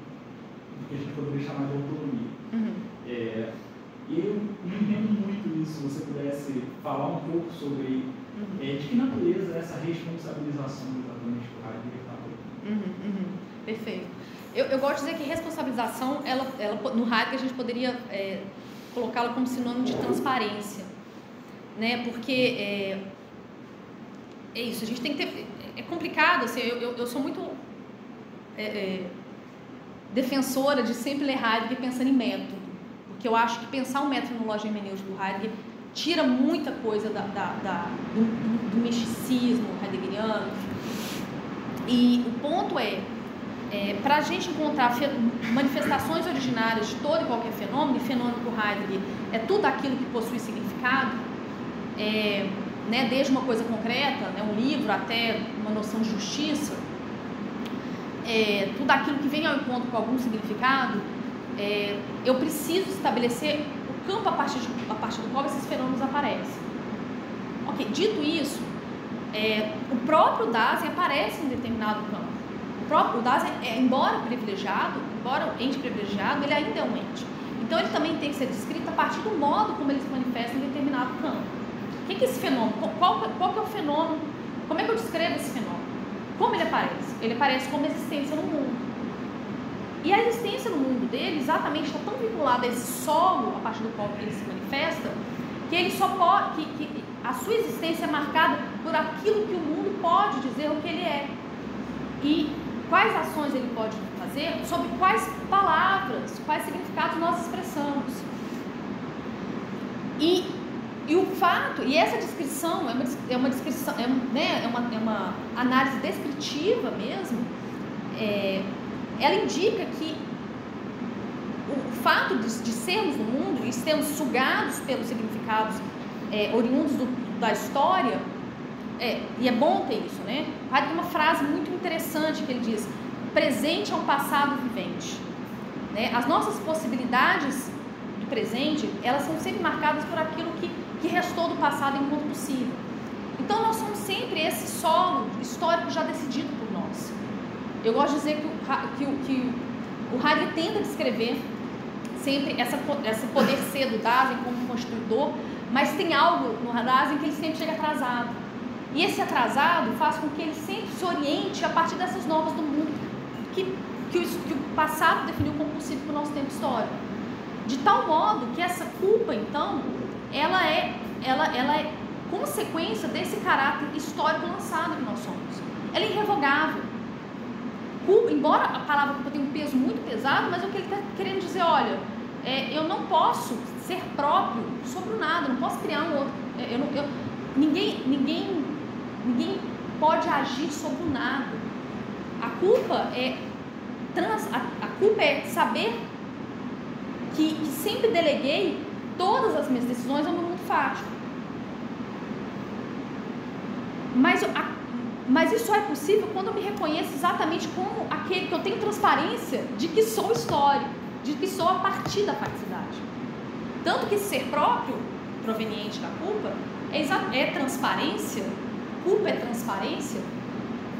Speaker 4: a gente poderia chamar de autonomia. E eu não entendo muito isso. Se você pudesse falar um pouco sobre de que natureza é essa responsabilização exatamente que o Heidegger está falando.
Speaker 2: Perfeito. Eu gosto de dizer que responsabilização, no Heidegger a gente poderia colocá-la como sinônimo de transparência, né? Porque é isso, a gente tem que ter... É complicado, assim, eu sou muito defensora de sempre ler Heidegger pensando em método, porque eu acho que pensar um método no lógica hermenêutica do Heidegger tira muita coisa do misticismo heideggeriano. E o ponto para a gente encontrar manifestações originárias de todo e qualquer fenômeno, e fenômeno para o Heidegger é tudo aquilo que possui significado, né, desde uma coisa concreta, né, um livro, até uma noção de justiça, tudo aquilo que vem ao encontro com algum significado, eu preciso estabelecer o campo a partir do qual esses fenômenos aparecem. Ok, dito isso, o próprio Dasein aparece em determinado campo. O Dasein, embora privilegiado, embora ente privilegiado, ele ainda é um ente. Então ele também tem que ser descrito a partir do modo como ele se manifesta em determinado campo. O que é esse fenômeno? Qual que é o fenômeno? Como é que eu descrevo esse fenômeno? Como ele aparece? Ele aparece como existência no mundo. E a existência no mundo dele exatamente está tão vinculada a esse solo a partir do qual ele se manifesta, que ele só pode, que a sua existência é marcada por aquilo que o mundo pode dizer o que ele é. E quais ações ele pode fazer, sobre quais palavras, quais significados nós expressamos. E o fato, e essa descrição é uma descrição, é uma análise descritiva mesmo, ela indica que o fato de sermos no mundo e sermos sugados pelos significados oriundos da história, e é bom ter isso, né? Vai ter uma frase muito interessante que ele diz: presente é um passado vivente, né? As nossas possibilidades do presente, elas são sempre marcadas por aquilo que restou do passado enquanto possível. Então nós somos sempre esse solo histórico já decidido por nós. Eu gosto de dizer que o Heidegger tenta descrever sempre esse poder ser do Dasein como constituidor, mas tem algo no Dasein que ele sempre chega atrasado. E esse atrasado faz com que ele sempre se oriente a partir dessas normas do mundo que o passado definiu como possível para o nosso tempo histórico. De tal modo que essa culpa, então, ela é consequência desse caráter histórico lançado que nós somos. Ela é irrevogável. Culpa, embora a palavra culpa tenha um peso muito pesado, mas o que ele está querendo dizer, olha, eu não posso ser próprio sobre o nada, eu não posso criar um outro. Ninguém pode agir sobre o nada. A culpa é saber que sempre deleguei todas as minhas decisões ao meu mundo fático. Mas isso é possível quando eu me reconheço exatamente como aquele que eu tenho transparência de que sou história, de que sou a partir da faticidade. Tanto que ser próprio, proveniente da culpa, é transparência. Culpa é transparência,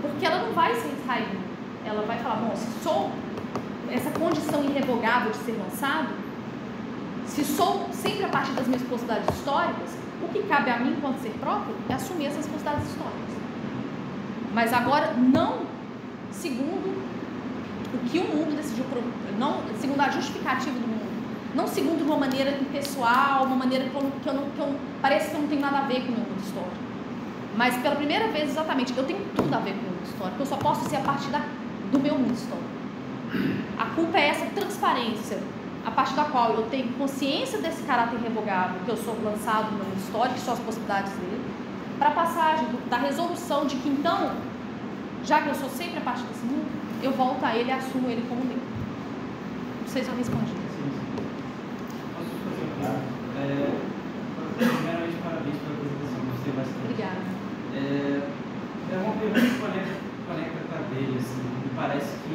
Speaker 2: porque ela não vai ser israelita. Ela vai falar, bom, se sou essa condição irrevogável de ser lançado, se sou sempre a partir das minhas possibilidades históricas, o que cabe a mim, enquanto ser próprio, é assumir essas possibilidades históricas. Mas agora, não segundo o que o mundo decidiu, não segundo a justificativa do mundo, não segundo de uma maneira impessoal, uma maneira parece que eu não tenho nada a ver com o meu mundo histórico. Mas pela primeira vez, exatamente, eu tenho tudo a ver com o mundo histórico, eu só posso ser a partir do meu mundo histórico. A culpa é essa transparência, a partir da qual eu tenho consciência desse caráter irrevogável, que eu sou lançado no mundo histórico, que são as possibilidades dele, para a passagem da resolução de que então, já que eu sou sempre a partir desse mundo, eu volto a ele e assumo ele como meu. Vocês vão responder.
Speaker 4: Posso fazer uma pergunta? Primeiramente, parabéns pela apresentação, gostei bastante.
Speaker 2: Obrigada.
Speaker 4: É uma pergunta que conecta com a dele, assim, me parece que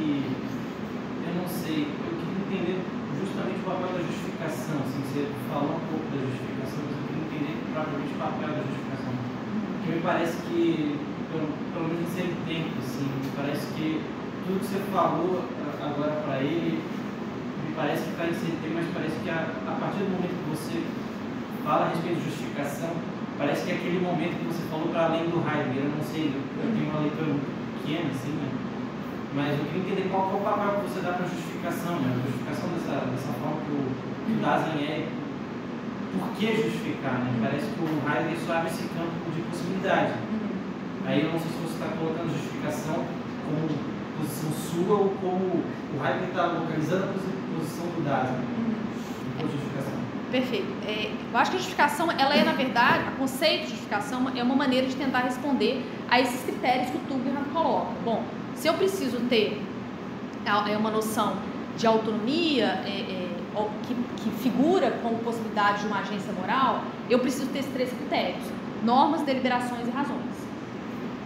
Speaker 5: papel da justificação. Porque me parece que, pelo menos nesse tempo, assim, parece que tudo que você falou agora para ele, me parece que está em CT, mas parece que a partir do momento que você fala a respeito de justificação, parece que é aquele momento que você falou para além do Heidegger. Eu não sei, eu tenho uma leitura muito pequena, assim, né? Mas eu queria entender qual é o papel que você dá para a justificação, né? A justificação dessa forma que o Dasein é. Por que justificar, né? Parece que o Heidegger só abre esse campo de possibilidade. Aí eu não sei se você está colocando justificação como posição sua ou como o Heidegger está localizando a posição do Dasein. Justificação.
Speaker 2: Perfeito. Eu acho que a justificação, ela é, na verdade, o conceito de justificação é uma maneira de tentar responder a esses critérios que o Tugendhat coloca. Bom, se eu preciso ter uma noção de autonomia que figura como possibilidade de uma agência moral, eu preciso ter esses 3 critérios: normas, deliberações e razões.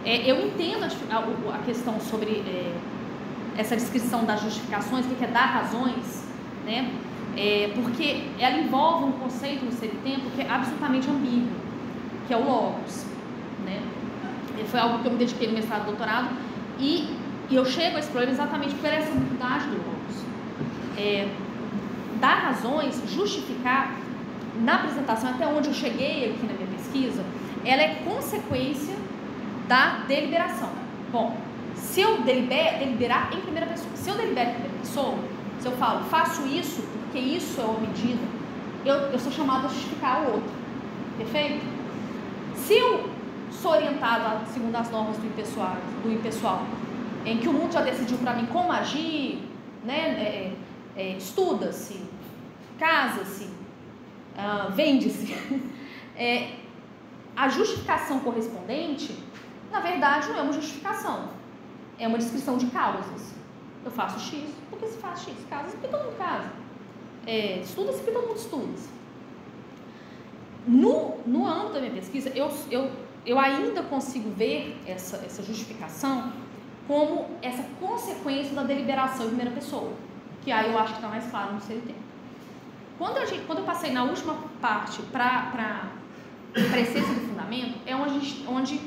Speaker 2: Eu entendo a questão sobre essa descrição das justificações, o que é dar razões, né? Porque ela envolve um conceito no ser e tempo que é absolutamente ambíguo, que é o logos, né? Foi algo que eu me dediquei no mestrado e doutorado, e eu chego a esse problema exatamente por essa ambiguidade do logos. Dar razões, justificar, na apresentação, até onde eu cheguei aqui na minha pesquisa, ela é consequência da deliberação. Bom, se eu deliberar em primeira pessoa, se eu delibero em primeira pessoa, se eu falo, faço isso porque isso é uma medida, eu sou chamado a justificar o outro. Perfeito? Se eu sou orientado segundo as normas do impessoal, em que o mundo já decidiu para mim como agir, né? Estuda-se, casa-se, vende-se. A justificação correspondente, na verdade, não é uma justificação, é uma descrição de causas. Eu faço X porque se faz X, casa-se porque todo mundo casa, estuda-se porque todo mundo estuda. No âmbito da minha pesquisa, eu ainda consigo ver essa justificação como essa consequência da deliberação em primeira pessoa, que aí eu acho que está mais claro no ser e tempo. Quando eu passei na última parte para a essência do fundamento, é onde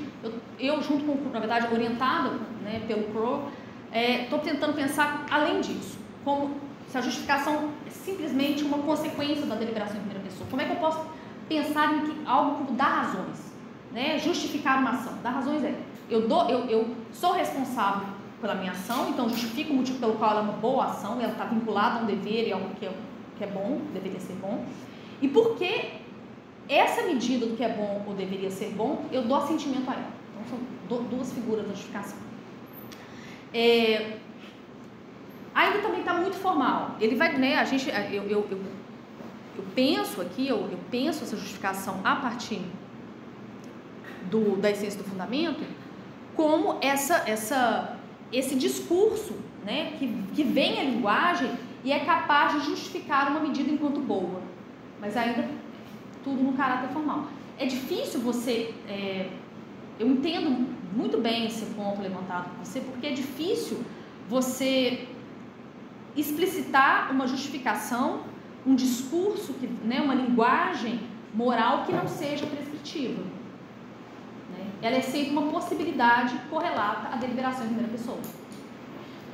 Speaker 2: eu junto com, na verdade, orientada, né, pelo Crow, estou tentando pensar além disso, como se a justificação é simplesmente uma consequência da deliberação em primeira pessoa. Como é que eu posso pensar em algo como dar razões, né? Justificar uma ação. Dar razões eu sou responsável pela minha ação, então justifico o motivo pelo qual ela é uma boa ação, ela está vinculada a um dever e a algo que é bom, deveria ser bom. E porque essa medida do que é bom ou deveria ser bom, eu dou assentimento a ela. Então são duas figuras da justificação. Ainda também está muito formal. Ele vai, né? Eu penso aqui, eu penso essa justificação a partir da essência do fundamento, como esse discurso, né, que vem a linguagem e é capaz de justificar uma medida enquanto boa, mas ainda tudo no caráter formal. É difícil você, eu entendo muito bem esse ponto levantado por você, porque é difícil você explicitar uma justificação, um discurso, né, uma linguagem moral que não seja prescritiva. Ela é sempre uma possibilidade correlata à deliberação em primeira pessoa.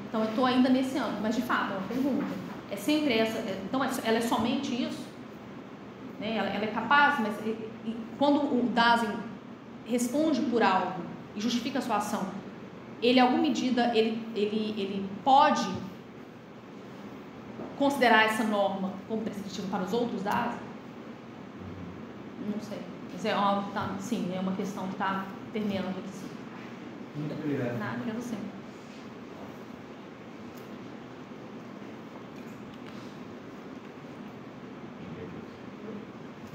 Speaker 2: Então, eu estou ainda nesse âmbito, mas de fato, é uma pergunta. É sempre essa. Então, ela é somente isso? Né? Ela é capaz, mas quando o Dasein responde por algo e justifica a sua ação, ele, em alguma medida, ele pode considerar essa norma como prescritiva para os outros Dasein? Não sei. Mas é algo que tá, sim, é uma questão que está permeando aqui, sim.
Speaker 5: Muito obrigado.
Speaker 2: Nada, obrigado a você.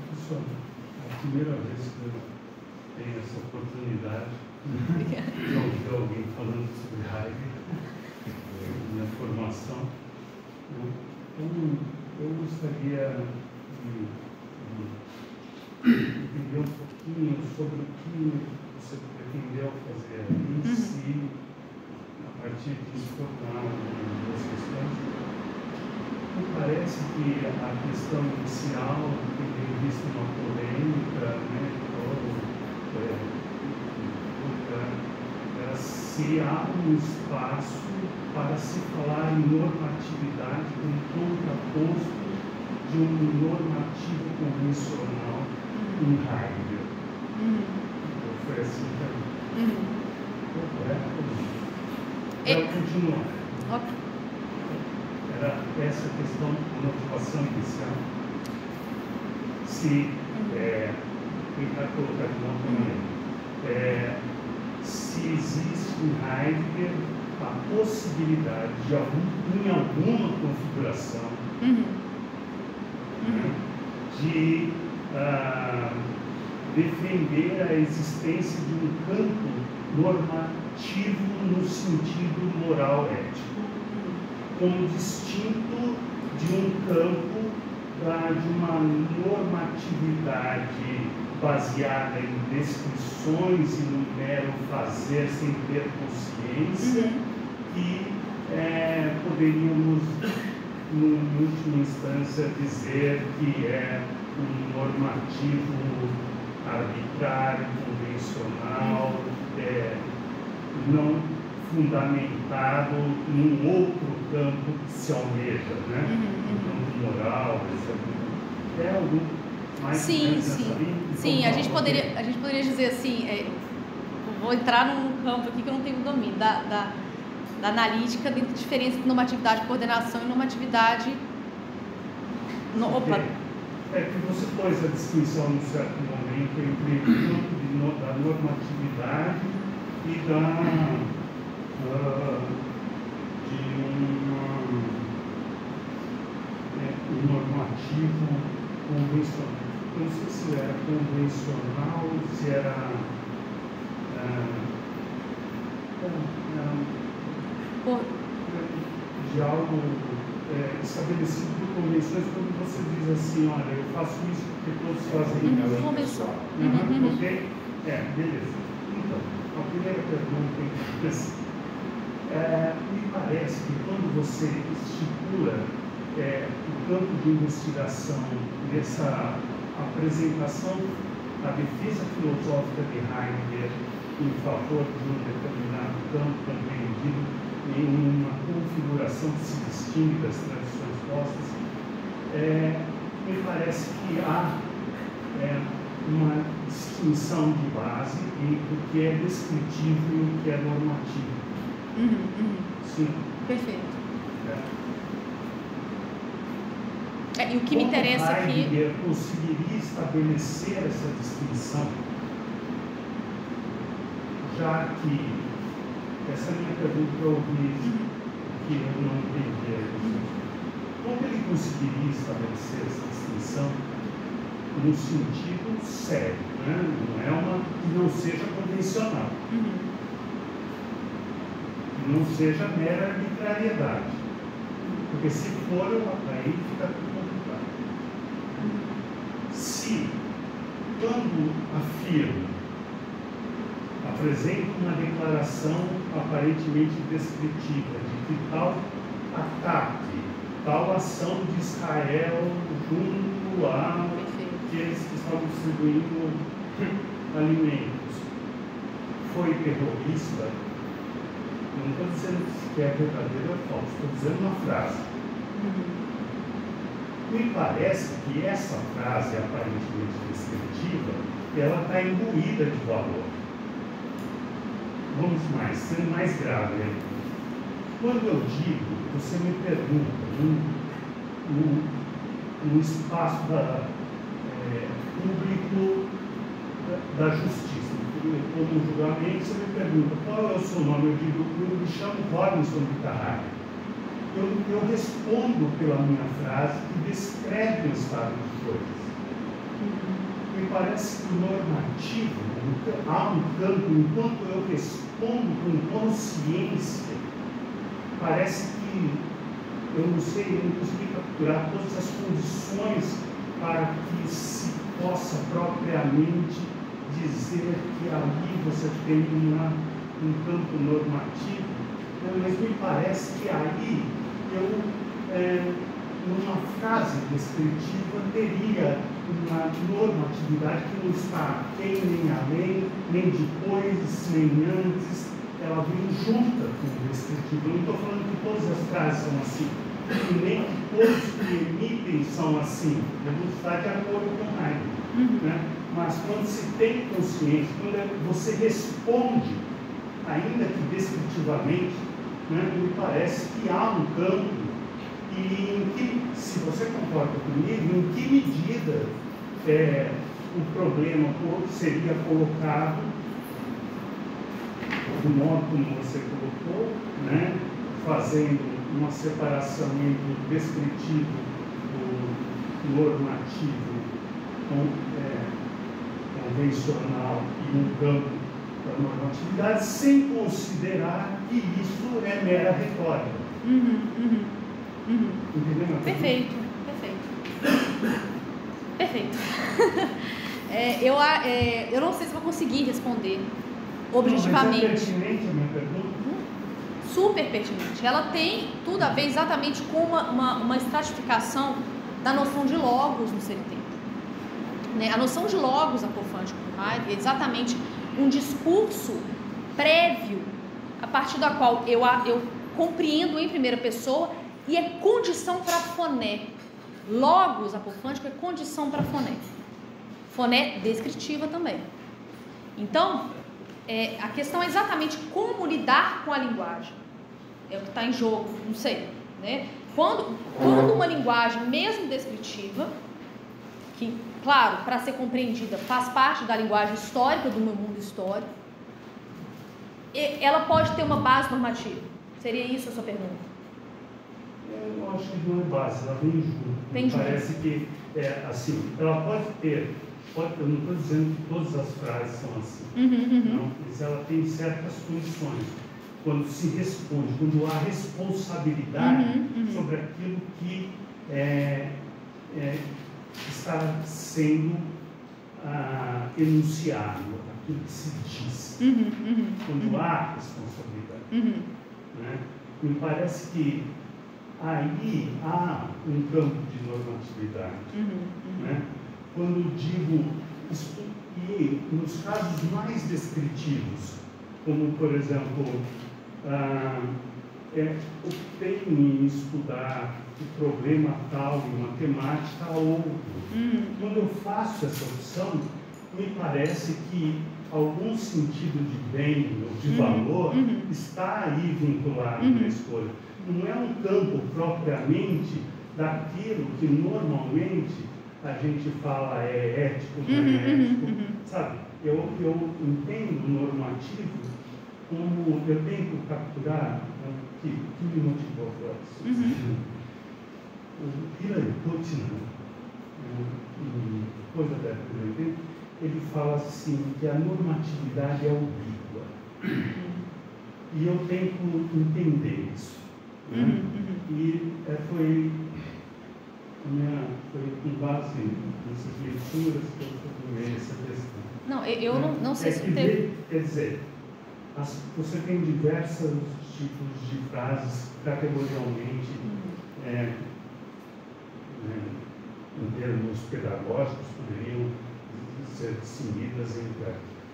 Speaker 6: Professor, é a primeira vez que eu tenho essa oportunidade de ouvir alguém falando sobre Heidegger, minha formação. Eu gostaria de entender um pouquinho sobre o que você pretendeu fazer em si, a partir disso, formar duas questões. Me parece que a questão inicial, que tem visto uma polêmica, né, se há um espaço para se falar em normatividade em contraposto de um normativo convencional em Heidegger. Então, foi assim também. Vou continuar. Era essa questão da motivação inicial. Se, tentar colocar de uma maneira, se existe em Heidegger a possibilidade de, em alguma configuração, de defender a existência de um campo normativo no sentido moral ético, como distinto de um campo de uma normatividade baseada em descrições e no mero fazer sem ter consciência, que poderíamos, em última instância, dizer que é um normativo arbitrário, convencional, não fundamentado num outro campo que se almeja, né? Um campo moral, etc. É algum mais
Speaker 2: sim. Sim, a gente poderia dizer assim, vou entrar num campo aqui que eu não tenho domínio, da analítica, da diferença entre normatividade, coordenação e normatividade.
Speaker 6: É que você pôs a distinção num certo momento entre o campo da normatividade e de um normativo convencional. Eu não sei se era convencional, se era de algo estabelecido por convenções, quando você diz assim, olha, eu faço isso porque todos fazem isso.
Speaker 2: Convenção.
Speaker 6: Ok? Beleza. Então, a primeira pergunta é assim, me parece que quando você estipula o campo de investigação nessa apresentação, a defesa filosófica de Heidegger em favor de um determinado campo compreendido em uma configuração que se distingue das tradições postas, me parece que há uma distinção de base entre o que é descritivo e o que é normativo. Sim.
Speaker 2: Perfeito. E o que me interessa aqui...
Speaker 6: Heidegger conseguiria estabelecer essa distinção, já que essa é a minha pergunta que eu ouvi, que eu não entendi. Como ele conseguiria estabelecer essa distinção no sentido sério, né? Não é uma que não seja convencional, que não seja mera arbitrariedade, porque se for, aí fica tudo complicado. Se, quando afirma, apresenta uma declaração aparentemente descritiva de que tal ataque, tal ação de Israel junto a aqueles que estavam distribuindo alimentos foi terrorista, eu não estou dizendo que é verdadeiro ou falso, estou dizendo uma frase. Me parece que essa frase aparentemente descritiva, ela está imbuída de valor. Vamos mais, sendo mais grave, né? Quando eu digo, você me pergunta, no espaço público da justiça, como um julgamento, você me pergunta qual é o seu nome, eu digo, eu me chamo Robinson de Carrara. Eu respondo pela minha frase que descreve o estado de coisas. Me parece que o normativo, há um campo, enquanto eu respondo com consciência, parece que eu não consegui capturar todas as condições para que se possa propriamente dizer que ali você tem um campo normativo, mas me parece que aí eu numa frase descritiva teria uma normatividade que não está aquém, nem além, nem depois, nem antes. Ela vem junta com o descritivo. Eu não estou falando que todas as frases são assim, e nem que todos que emitem são assim. Eu vou estar de acordo com Heidegger. Né? Mas quando se tem consciência, quando você responde, ainda que descritivamente, né, me parece que há um campo e em que, se você concorda comigo, em que medida o problema seria colocado do modo como você colocou, né, fazendo uma separação entre o descritivo, o normativo, convencional e um campo da normatividade, sem considerar que isso é mera retórica. Entendeu?
Speaker 2: Perfeito. Eu não sei se vou conseguir responder objetivamente.
Speaker 6: Mas é pertinente a minha pergunta?
Speaker 2: Super pertinente. Ela tem tudo a ver exatamente com uma estratificação da noção de logos no ser e tempo. Né? A noção de logos apofântico do Heidegger é exatamente um discurso prévio, a partir da qual eu compreendo em primeira pessoa e é condição para foné. Logos apofântico é condição para foné. Foné descritiva também. Então, a questão é exatamente como lidar com a linguagem. É o que está em jogo, não sei. Né? Quando uma linguagem, mesmo descritiva, que, claro, para ser compreendida, faz parte da linguagem histórica do meu mundo histórico, ela pode ter uma base normativa. Seria isso a sua pergunta?
Speaker 6: Eu acho que não é base, ela vem junto.
Speaker 2: Vem junto.
Speaker 6: Parece que, assim, ela pode ter, eu não estou dizendo que todas as frases são assim, não, mas ela tem certas condições. Quando se responde, quando há responsabilidade sobre aquilo que está sendo enunciado, aquilo que se diz. Quando há responsabilidade. Né? Me parece que aí há um campo de normatividade. Né? Quando digo isso, e nos casos mais descritivos, como por exemplo, optei em estudar o problema tal e matemática outro. Quando eu faço essa opção, me parece que algum sentido de bem ou de valor está aí vinculado na escolha. Não é um campo propriamente daquilo que normalmente a gente fala ético, não é ético, sabe? Eu entendo o normativo como eu tenho que capturar que me motivou para isso. O Hillary Putnam, coisa da década de 80, ele fala assim que a normatividade é ubíqua. E eu tento entender isso. Né? E foi com base nessas leituras que eu formei essa questão.
Speaker 2: Não, eu não sei se
Speaker 6: teve... Quer dizer, você tem diversos tipos de frases categorialmente, em termos pedagógicos, poderiam ser distinguidas entre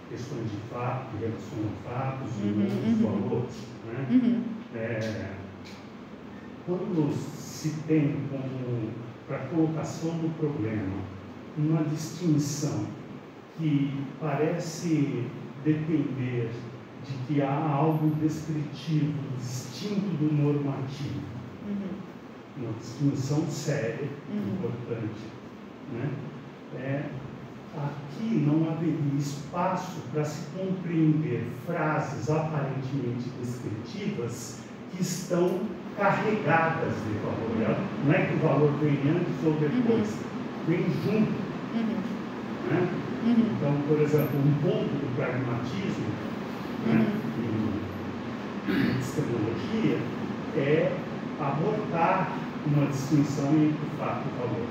Speaker 6: questões de fato, que relacionam fatos e outros valores. Né? Quando se tem como, para a colocação do problema, uma distinção que parece depender de que há algo descritivo, distinto do normativo, uma distinção séria, importante, né? Aqui não haveria espaço para se compreender frases aparentemente descritivas que estão carregadas de valor. Não é que o valor vem antes ou depois, vem junto. Né? Então, por exemplo, um ponto do pragmatismo, em epistemologia, é abortar uma distinção entre o fato e o valor.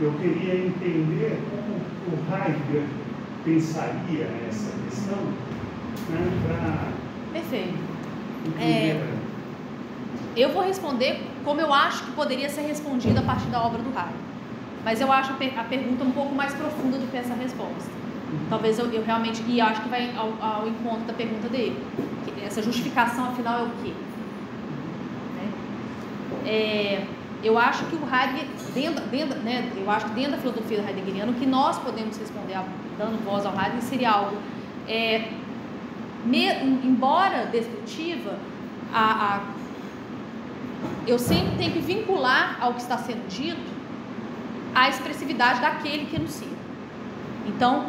Speaker 6: Eu queria entender como o Heidegger pensaria essa questão, para
Speaker 2: Perfeito. Eu vou responder como eu acho que poderia ser respondido a partir da obra do Heidegger. Mas eu acho a pergunta um pouco mais profunda do que essa resposta. Talvez eu realmente... E acho que vai ao encontro da pergunta dele. Essa justificação, afinal, é o quê? Eu acho que o Heidegger, eu acho que dentro da filosofia heideggeriana, o que nós podemos responder, dando voz ao Heidegger, seria algo... embora descritiva, eu sempre tenho que vincular ao que está sendo dito a expressividade daquele que enuncia. Então,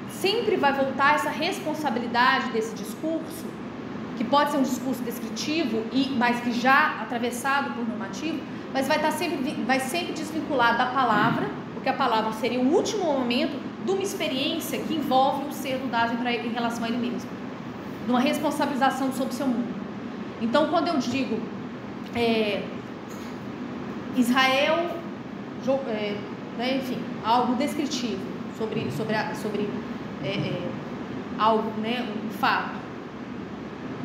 Speaker 2: sempre vai voltar essa responsabilidade desse discurso, que pode ser um discurso descritivo, mas que já atravessado por normativo, mas vai sempre desvincular da palavra, porque a palavra seria o último momento de uma experiência que envolve o ser do Dasein em relação a ele mesmo, de uma responsabilização sobre o seu mundo. Então, quando eu digo Israel, enfim, algo descritivo sobre algo, um fato.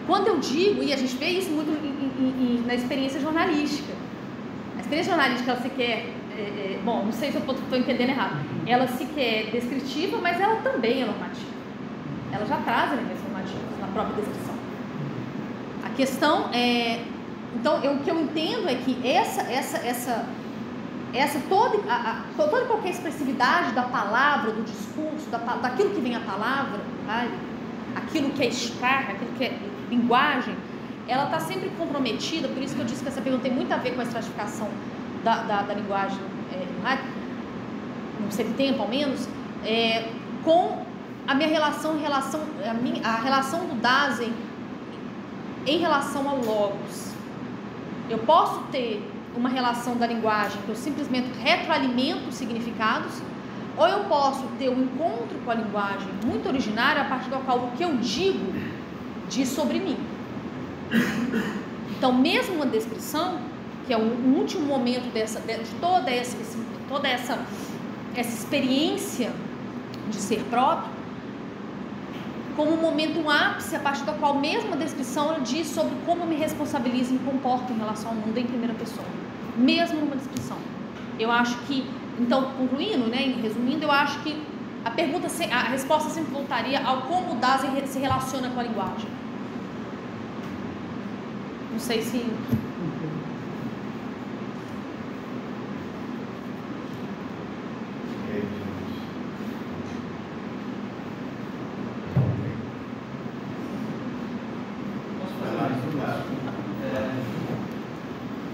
Speaker 2: Quando eu digo, e a gente vê isso muito na experiência jornalística, a experiência jornalística, ela se quer, bom, não sei se eu estou entendendo errado, ela se quer descritiva, mas ela também é normativa. Ela já traz elementos normativos na própria descrição. A questão é, então, o que eu entendo é que toda e qualquer expressividade da palavra, do discurso, daquilo que vem a palavra, aquilo que é estar, aquilo que é linguagem, ela está sempre comprometida, por isso que eu disse que essa pergunta tem muito a ver com a estratificação da linguagem, não sei tempo ao menos, com a minha relação, a relação do Dasein em relação ao logos. Eu posso ter uma relação da linguagem que eu simplesmente retroalimento os significados, ou eu posso ter um encontro com a linguagem muito originária a partir do qual o que eu digo diz sobre mim. Então, mesmo uma descrição, que é o último momento de toda essa experiência de ser próprio, como um momento, um ápice, a partir do qual mesmo a descrição ela diz sobre como eu me responsabilizo e me comporto em relação ao mundo em primeira pessoa, mesmo numa descrição. Eu acho que, então, concluindo, resumindo, eu acho que a resposta sempre voltaria ao como o Dasein se relaciona com a linguagem. Não sei se...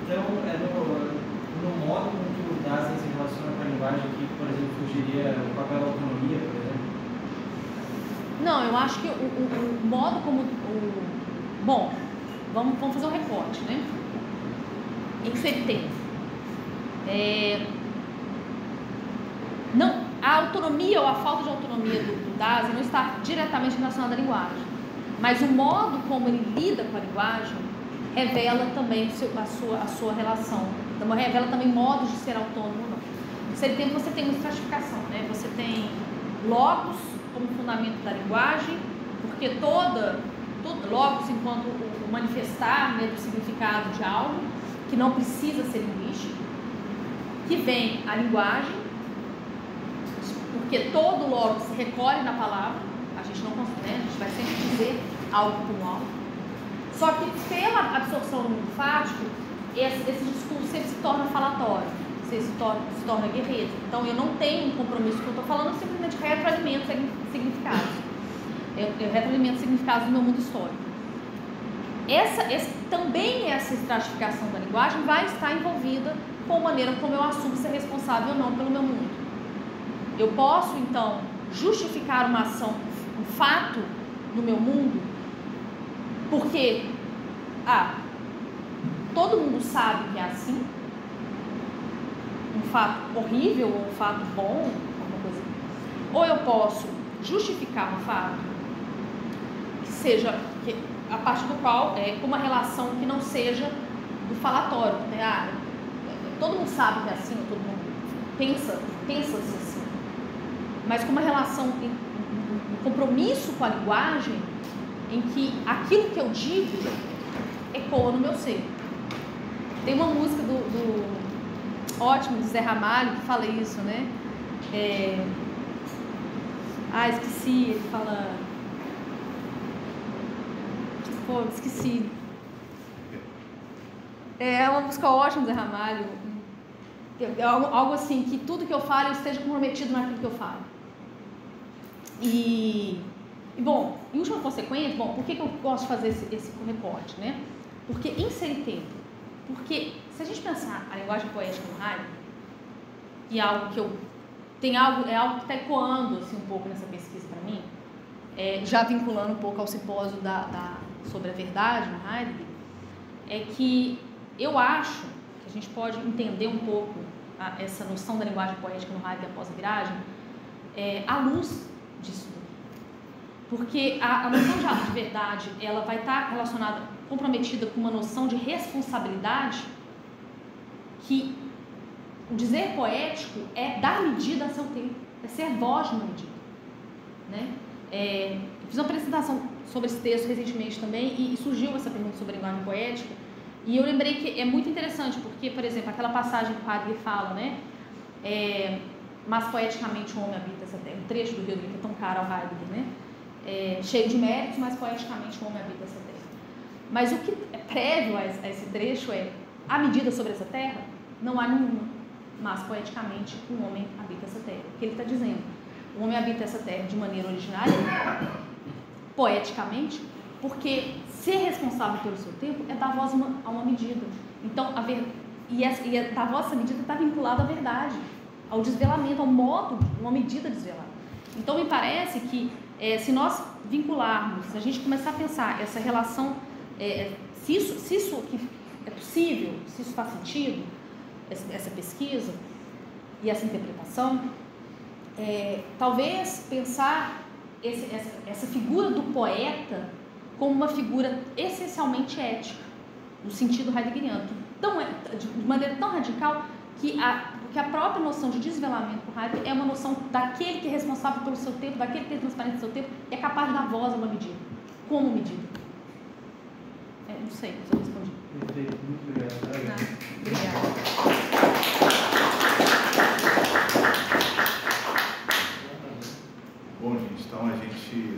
Speaker 5: Então, no modo com que o Dasein se relaciona com a linguagem, que, por exemplo, surgiria o papel da autonomia, por exemplo?
Speaker 2: Não, eu acho que o modo como... Bom, vamos fazer um recorte, Em que ele tem? Não, a autonomia ou a falta de autonomia do Dasein não está diretamente relacionada à linguagem, mas o modo como ele lida com a linguagem revela também a sua relação, então revela também modos de ser autônomo ou não. Você tem uma estratificação, Você tem logos como fundamento da linguagem, porque todo logos enquanto o manifestar do significado de algo que não precisa ser linguístico, que vem a linguagem, porque todo logos se recolhe na palavra, a gente não consegue, a gente vai sempre dizer algo como algo. Só que pela absorção do mundo fático, esse discurso sempre se torna falatório, se torna guerreiro. Então eu não tenho um compromisso com o que eu estou falando, eu simplesmente retroalimento significados. Eu retroalimento significados do meu mundo histórico. Também essa estratificação da linguagem vai estar envolvida com a maneira como eu assumo ser responsável ou não pelo meu mundo. Eu posso, então, justificar uma ação, um fato no meu mundo, porque todo mundo sabe que é assim, um fato horrível ou um fato bom, alguma coisa. Ou eu posso justificar um fato a partir do qual com uma relação que não seja do falatório, todo mundo sabe que é assim, todo mundo pensa assim, mas com uma relação, um compromisso com a linguagem, em que aquilo que eu digo ecoa no meu ser. Tem uma música ótimo do Zé Ramalho que fala isso, né? Esqueci, ele fala... Pô, esqueci. É uma música ótima do Zé Ramalho. Algo assim, que tudo que eu falo, eu esteja comprometido naquilo que eu falo. E bom, em última consequência, por que eu gosto de fazer esse recorte, né? Porque inserir tempo. Porque se a gente pensar a linguagem poética no Heidegger, e é algo que está ecoando assim, um pouco nessa pesquisa para mim, já vinculando um pouco ao simpósio sobre a verdade no Heidegger, é que eu acho que a gente pode entender um pouco essa noção da linguagem poética no Heidegger após a viragem à luz disso. Porque a noção de verdade, ela vai estar relacionada, comprometida com uma noção de responsabilidade, que o dizer poético é dar medida a seu tempo, é ser voz de uma medida, né? Fiz uma apresentação sobre esse texto recentemente também e surgiu essa pergunta sobre a linguagem poética, e eu lembrei que é muito interessante, porque, por exemplo, aquela passagem que o Heidegger fala, né? Mas poeticamente o homem habita essa terra, um trecho do Rio que é tão caro ao Heidegger, né? Cheio de méritos, mas poeticamente o homem habita essa terra. Mas o que é prévio a esse trecho a medida sobre essa terra não há nenhuma, mas poeticamente o homem habita essa terra. O que ele está dizendo? O homem habita essa terra de maneira originária, poeticamente, porque ser responsável pelo seu tempo é dar voz a uma medida. Então, dar voz a essa medida está vinculada à verdade, ao desvelamento, ao modo, uma medida desvelada. Então, me parece que se nós vincularmos, se a gente começar a pensar essa relação, se isso é possível, se isso faz sentido, essa pesquisa e essa interpretação, talvez pensar essa figura do poeta como uma figura essencialmente ética, no sentido heideggeriano, de maneira tão radical que a própria noção de desvelamento por Heidegger é uma noção daquele que é responsável pelo seu tempo, daquele que é transparente do seu tempo, e é capaz de dar voz a uma medida. Como medida? Não sei se eu respondi.
Speaker 3: Perfeito, muito obrigado.
Speaker 2: Obrigada.
Speaker 1: Bom, gente, então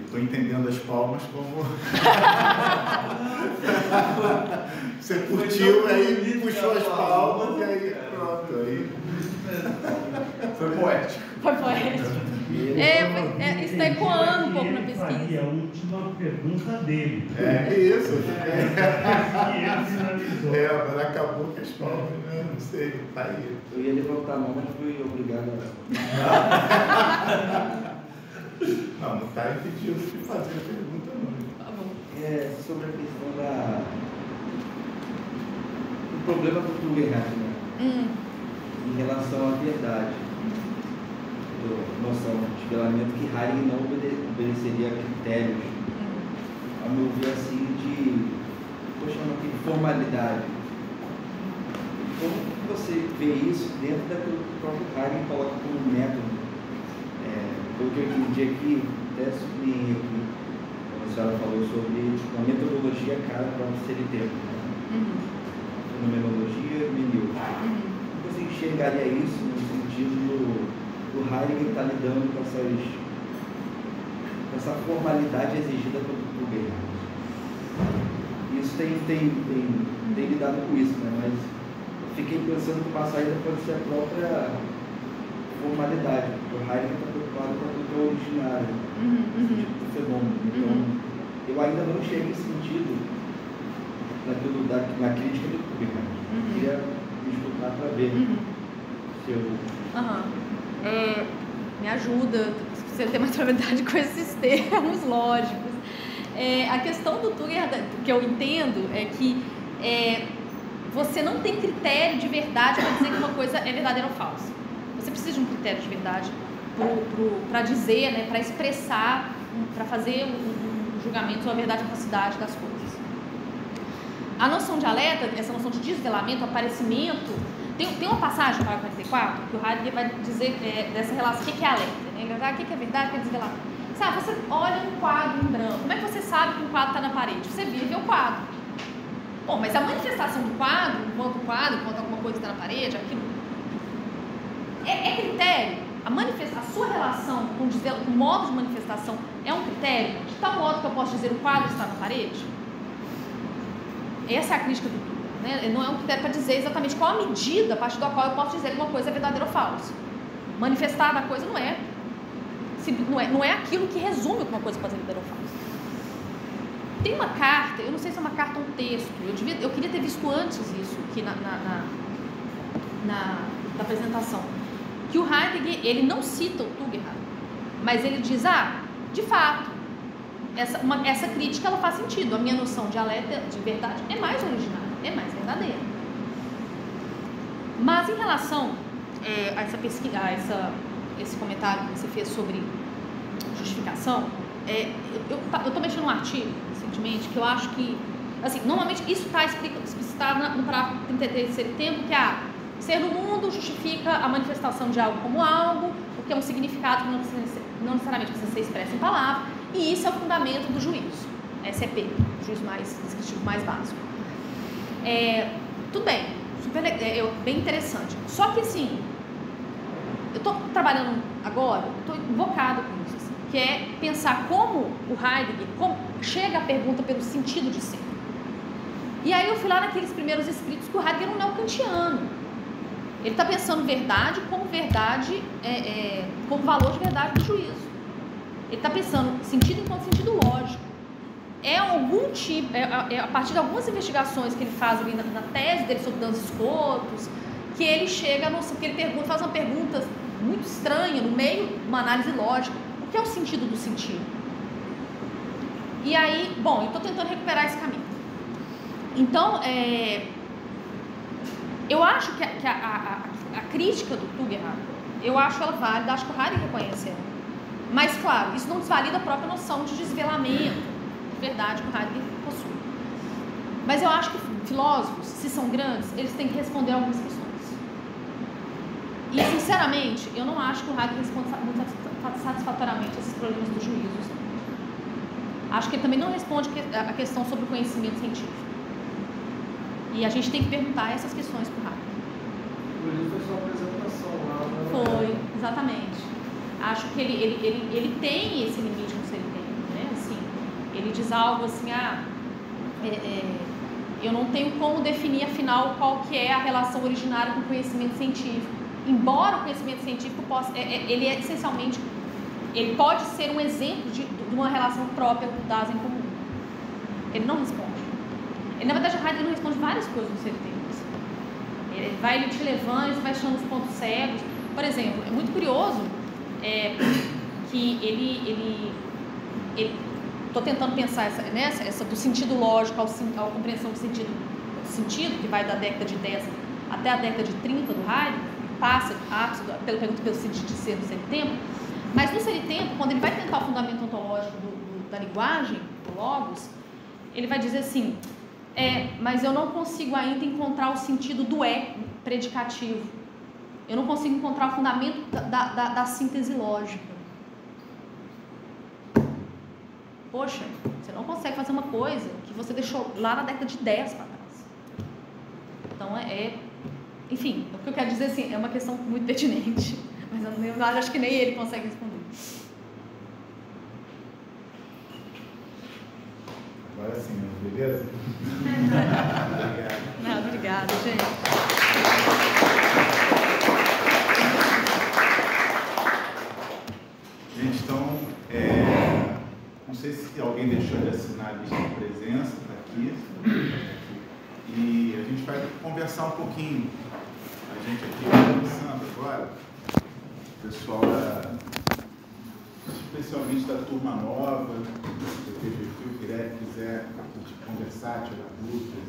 Speaker 1: estou entendendo as palmas como... Você curtiu, aí puxou as palmas e aí pronto, aí... Foi poético.
Speaker 2: Foi poético. Isso está ecoando um pouco na pesquisa.
Speaker 6: A última pergunta dele.
Speaker 1: Isso.
Speaker 6: E ele finalizou.
Speaker 1: Agora acabou com as palmas, né? Não sei, tá aí.
Speaker 3: Eu ia levantar a mão, mas fui obrigado
Speaker 1: Não está impedido de fazer a pergunta, não.
Speaker 2: Tá bom.
Speaker 3: sobre a questão do problema do Tugendhat, né? Em relação à verdade, noção de desvelamento, que Heidegger não obedeceria a critérios, a meu ver, assim, vou chamar aqui de formalidade. Como você vê isso dentro daquilo que o próprio Heidegger coloca como método? Pelo que eu entendi aqui, até sublinhei aqui, quando a senhora falou sobre a metodologia cara para ser tempo, né? Fenomenologia e hermenêutica. Você enxergaria isso no sentido do Heidegger estar lidando com essa formalidade exigida pelo Tugendhat? Isso tem lidado com isso, né? Mas eu fiquei pensando que uma saída pode ser a própria formalidade, porque o Heidegger está preocupado com aquilo que é originário, esse tipo de fenômeno. Então, eu ainda não cheguei em sentido na crítica do Tugendhat. Queria escutar para ver se eu...
Speaker 2: Me ajuda, você ter mais familiaridade com esses termos lógicos. A questão do Tugendhat, que eu entendo, é que você não tem critério de verdade para dizer que uma coisa é verdadeira ou falsa. Você precisa de um critério de verdade para dizer, né, para expressar, para fazer um julgamento sobre a verdade e a falsidade das coisas. A noção de alerta, essa noção de desvelamento, aparecimento, tem uma passagem no parágrafo 44 que o Heidegger vai dizer dessa relação, o que é alerta, né? O que é verdade, o que é desvelamento. Sabe, você olha um quadro em branco, como é que você sabe que um quadro está na parede? Você vira e vê o quadro. Bom, mas a manifestação do quadro, enquanto alguma coisa está na parede, aquilo é critério. A sua relação com o modo de manifestação é um critério de tal modo que eu posso dizer o quadro está na parede? Essa é a crítica do Tuga, né? Não é um critério para dizer exatamente qual a medida a partir da qual eu posso dizer que uma coisa é verdadeira ou falsa. Manifestar da coisa não é aquilo que resume o que uma coisa pode ser verdadeira ou falsa. Tem uma carta, eu não sei se é uma carta ou um texto, eu queria ter visto antes isso aqui na apresentação, que o Heidegger, ele não cita o Tuga errado, mas ele diz, de fato, essa crítica ela faz sentido, a minha noção dialética de verdade é mais original, é mais verdadeira. Mas em relação a essa pesquisa, esse comentário que você fez sobre justificação, eu estou mexendo num artigo recentemente que eu acho que, assim, normalmente isso está explicitado no parágrafo 33 do tempo, que ser no mundo justifica a manifestação de algo como algo, porque é um significado que não necessariamente precisa ser expresso em palavra, e isso é o fundamento do juízo, SEP, juízo mais descritivo, mais básico. Tudo bem, bem interessante. Só que assim, eu estou trabalhando agora, estou invocado com isso, assim, que é pensar como o Heidegger chega à pergunta pelo sentido de ser. E aí eu fui lá naqueles primeiros escritos que o Heidegger não é um kantiano. Ele está pensando verdade como como valor de verdade do juízo. Ele está pensando sentido enquanto sentido lógico. A partir de algumas investigações que ele faz ali na tese dele sobre danos escotos, que ele chega, que ele faz uma pergunta muito estranha, no meio de uma análise lógica, o que é o sentido do sentido? E aí, bom, eu estou tentando recuperar esse caminho. Então, eu acho que a crítica do Tuga, eu acho ela válida, acho que o Heidegger reconhece ela. Mas, claro, isso não desvalida a própria noção de desvelamento, de verdade, que o Heidegger possui. Mas eu acho que filósofos, se são grandes, eles têm que responder algumas questões. E, sinceramente, eu não acho que o Heidegger responde muito satisfatoriamente a esses problemas dos juízos. Acho que ele também não responde a questão sobre o conhecimento científico. E a gente tem que perguntar essas questões para o Heidegger.
Speaker 3: Por isso foi sua apresentação lá.
Speaker 2: Foi, exatamente. Acho que ele tem esse limite no seu tempo, né? Assim, ele diz algo assim, eu não tenho como definir, afinal, qual que é a relação originária com o conhecimento científico. Embora o conhecimento científico ele é essencialmente, ele pode ser um exemplo de uma relação própria das em comum. Ele não responde. Na verdade, o Heidegger não responde várias coisas no seu tempo. Ele te levando, ele vai achando os pontos cegos. Por exemplo, é muito curioso que estou tentando pensar essa do sentido lógico à compreensão do sentido, que vai da década de 10 até a década de 30 do Heidegger, passa pela pergunta pelo sentido de ser no seu tempo, mas no seu tempo, quando ele vai tentar o fundamento ontológico da linguagem, do logos, ele vai dizer assim, mas eu não consigo ainda encontrar o sentido do predicativo. Eu não consigo encontrar o fundamento da síntese lógica. Poxa, você não consegue fazer uma coisa que você deixou lá na década de 10 para trás. Então, enfim, o que eu quero dizer assim, é uma questão muito pertinente, mas eu acho que nem ele consegue responder.
Speaker 1: Agora sim, beleza?
Speaker 2: Obrigado. Obrigada, gente.
Speaker 1: Gente, então, não sei se alguém deixou de assinar a lista de presença, está aqui. E a gente vai conversar um pouquinho. A gente aqui está começando agora, o pessoal especialmente da turma nova, do PPG, que quiser conversar, tirar dúvidas.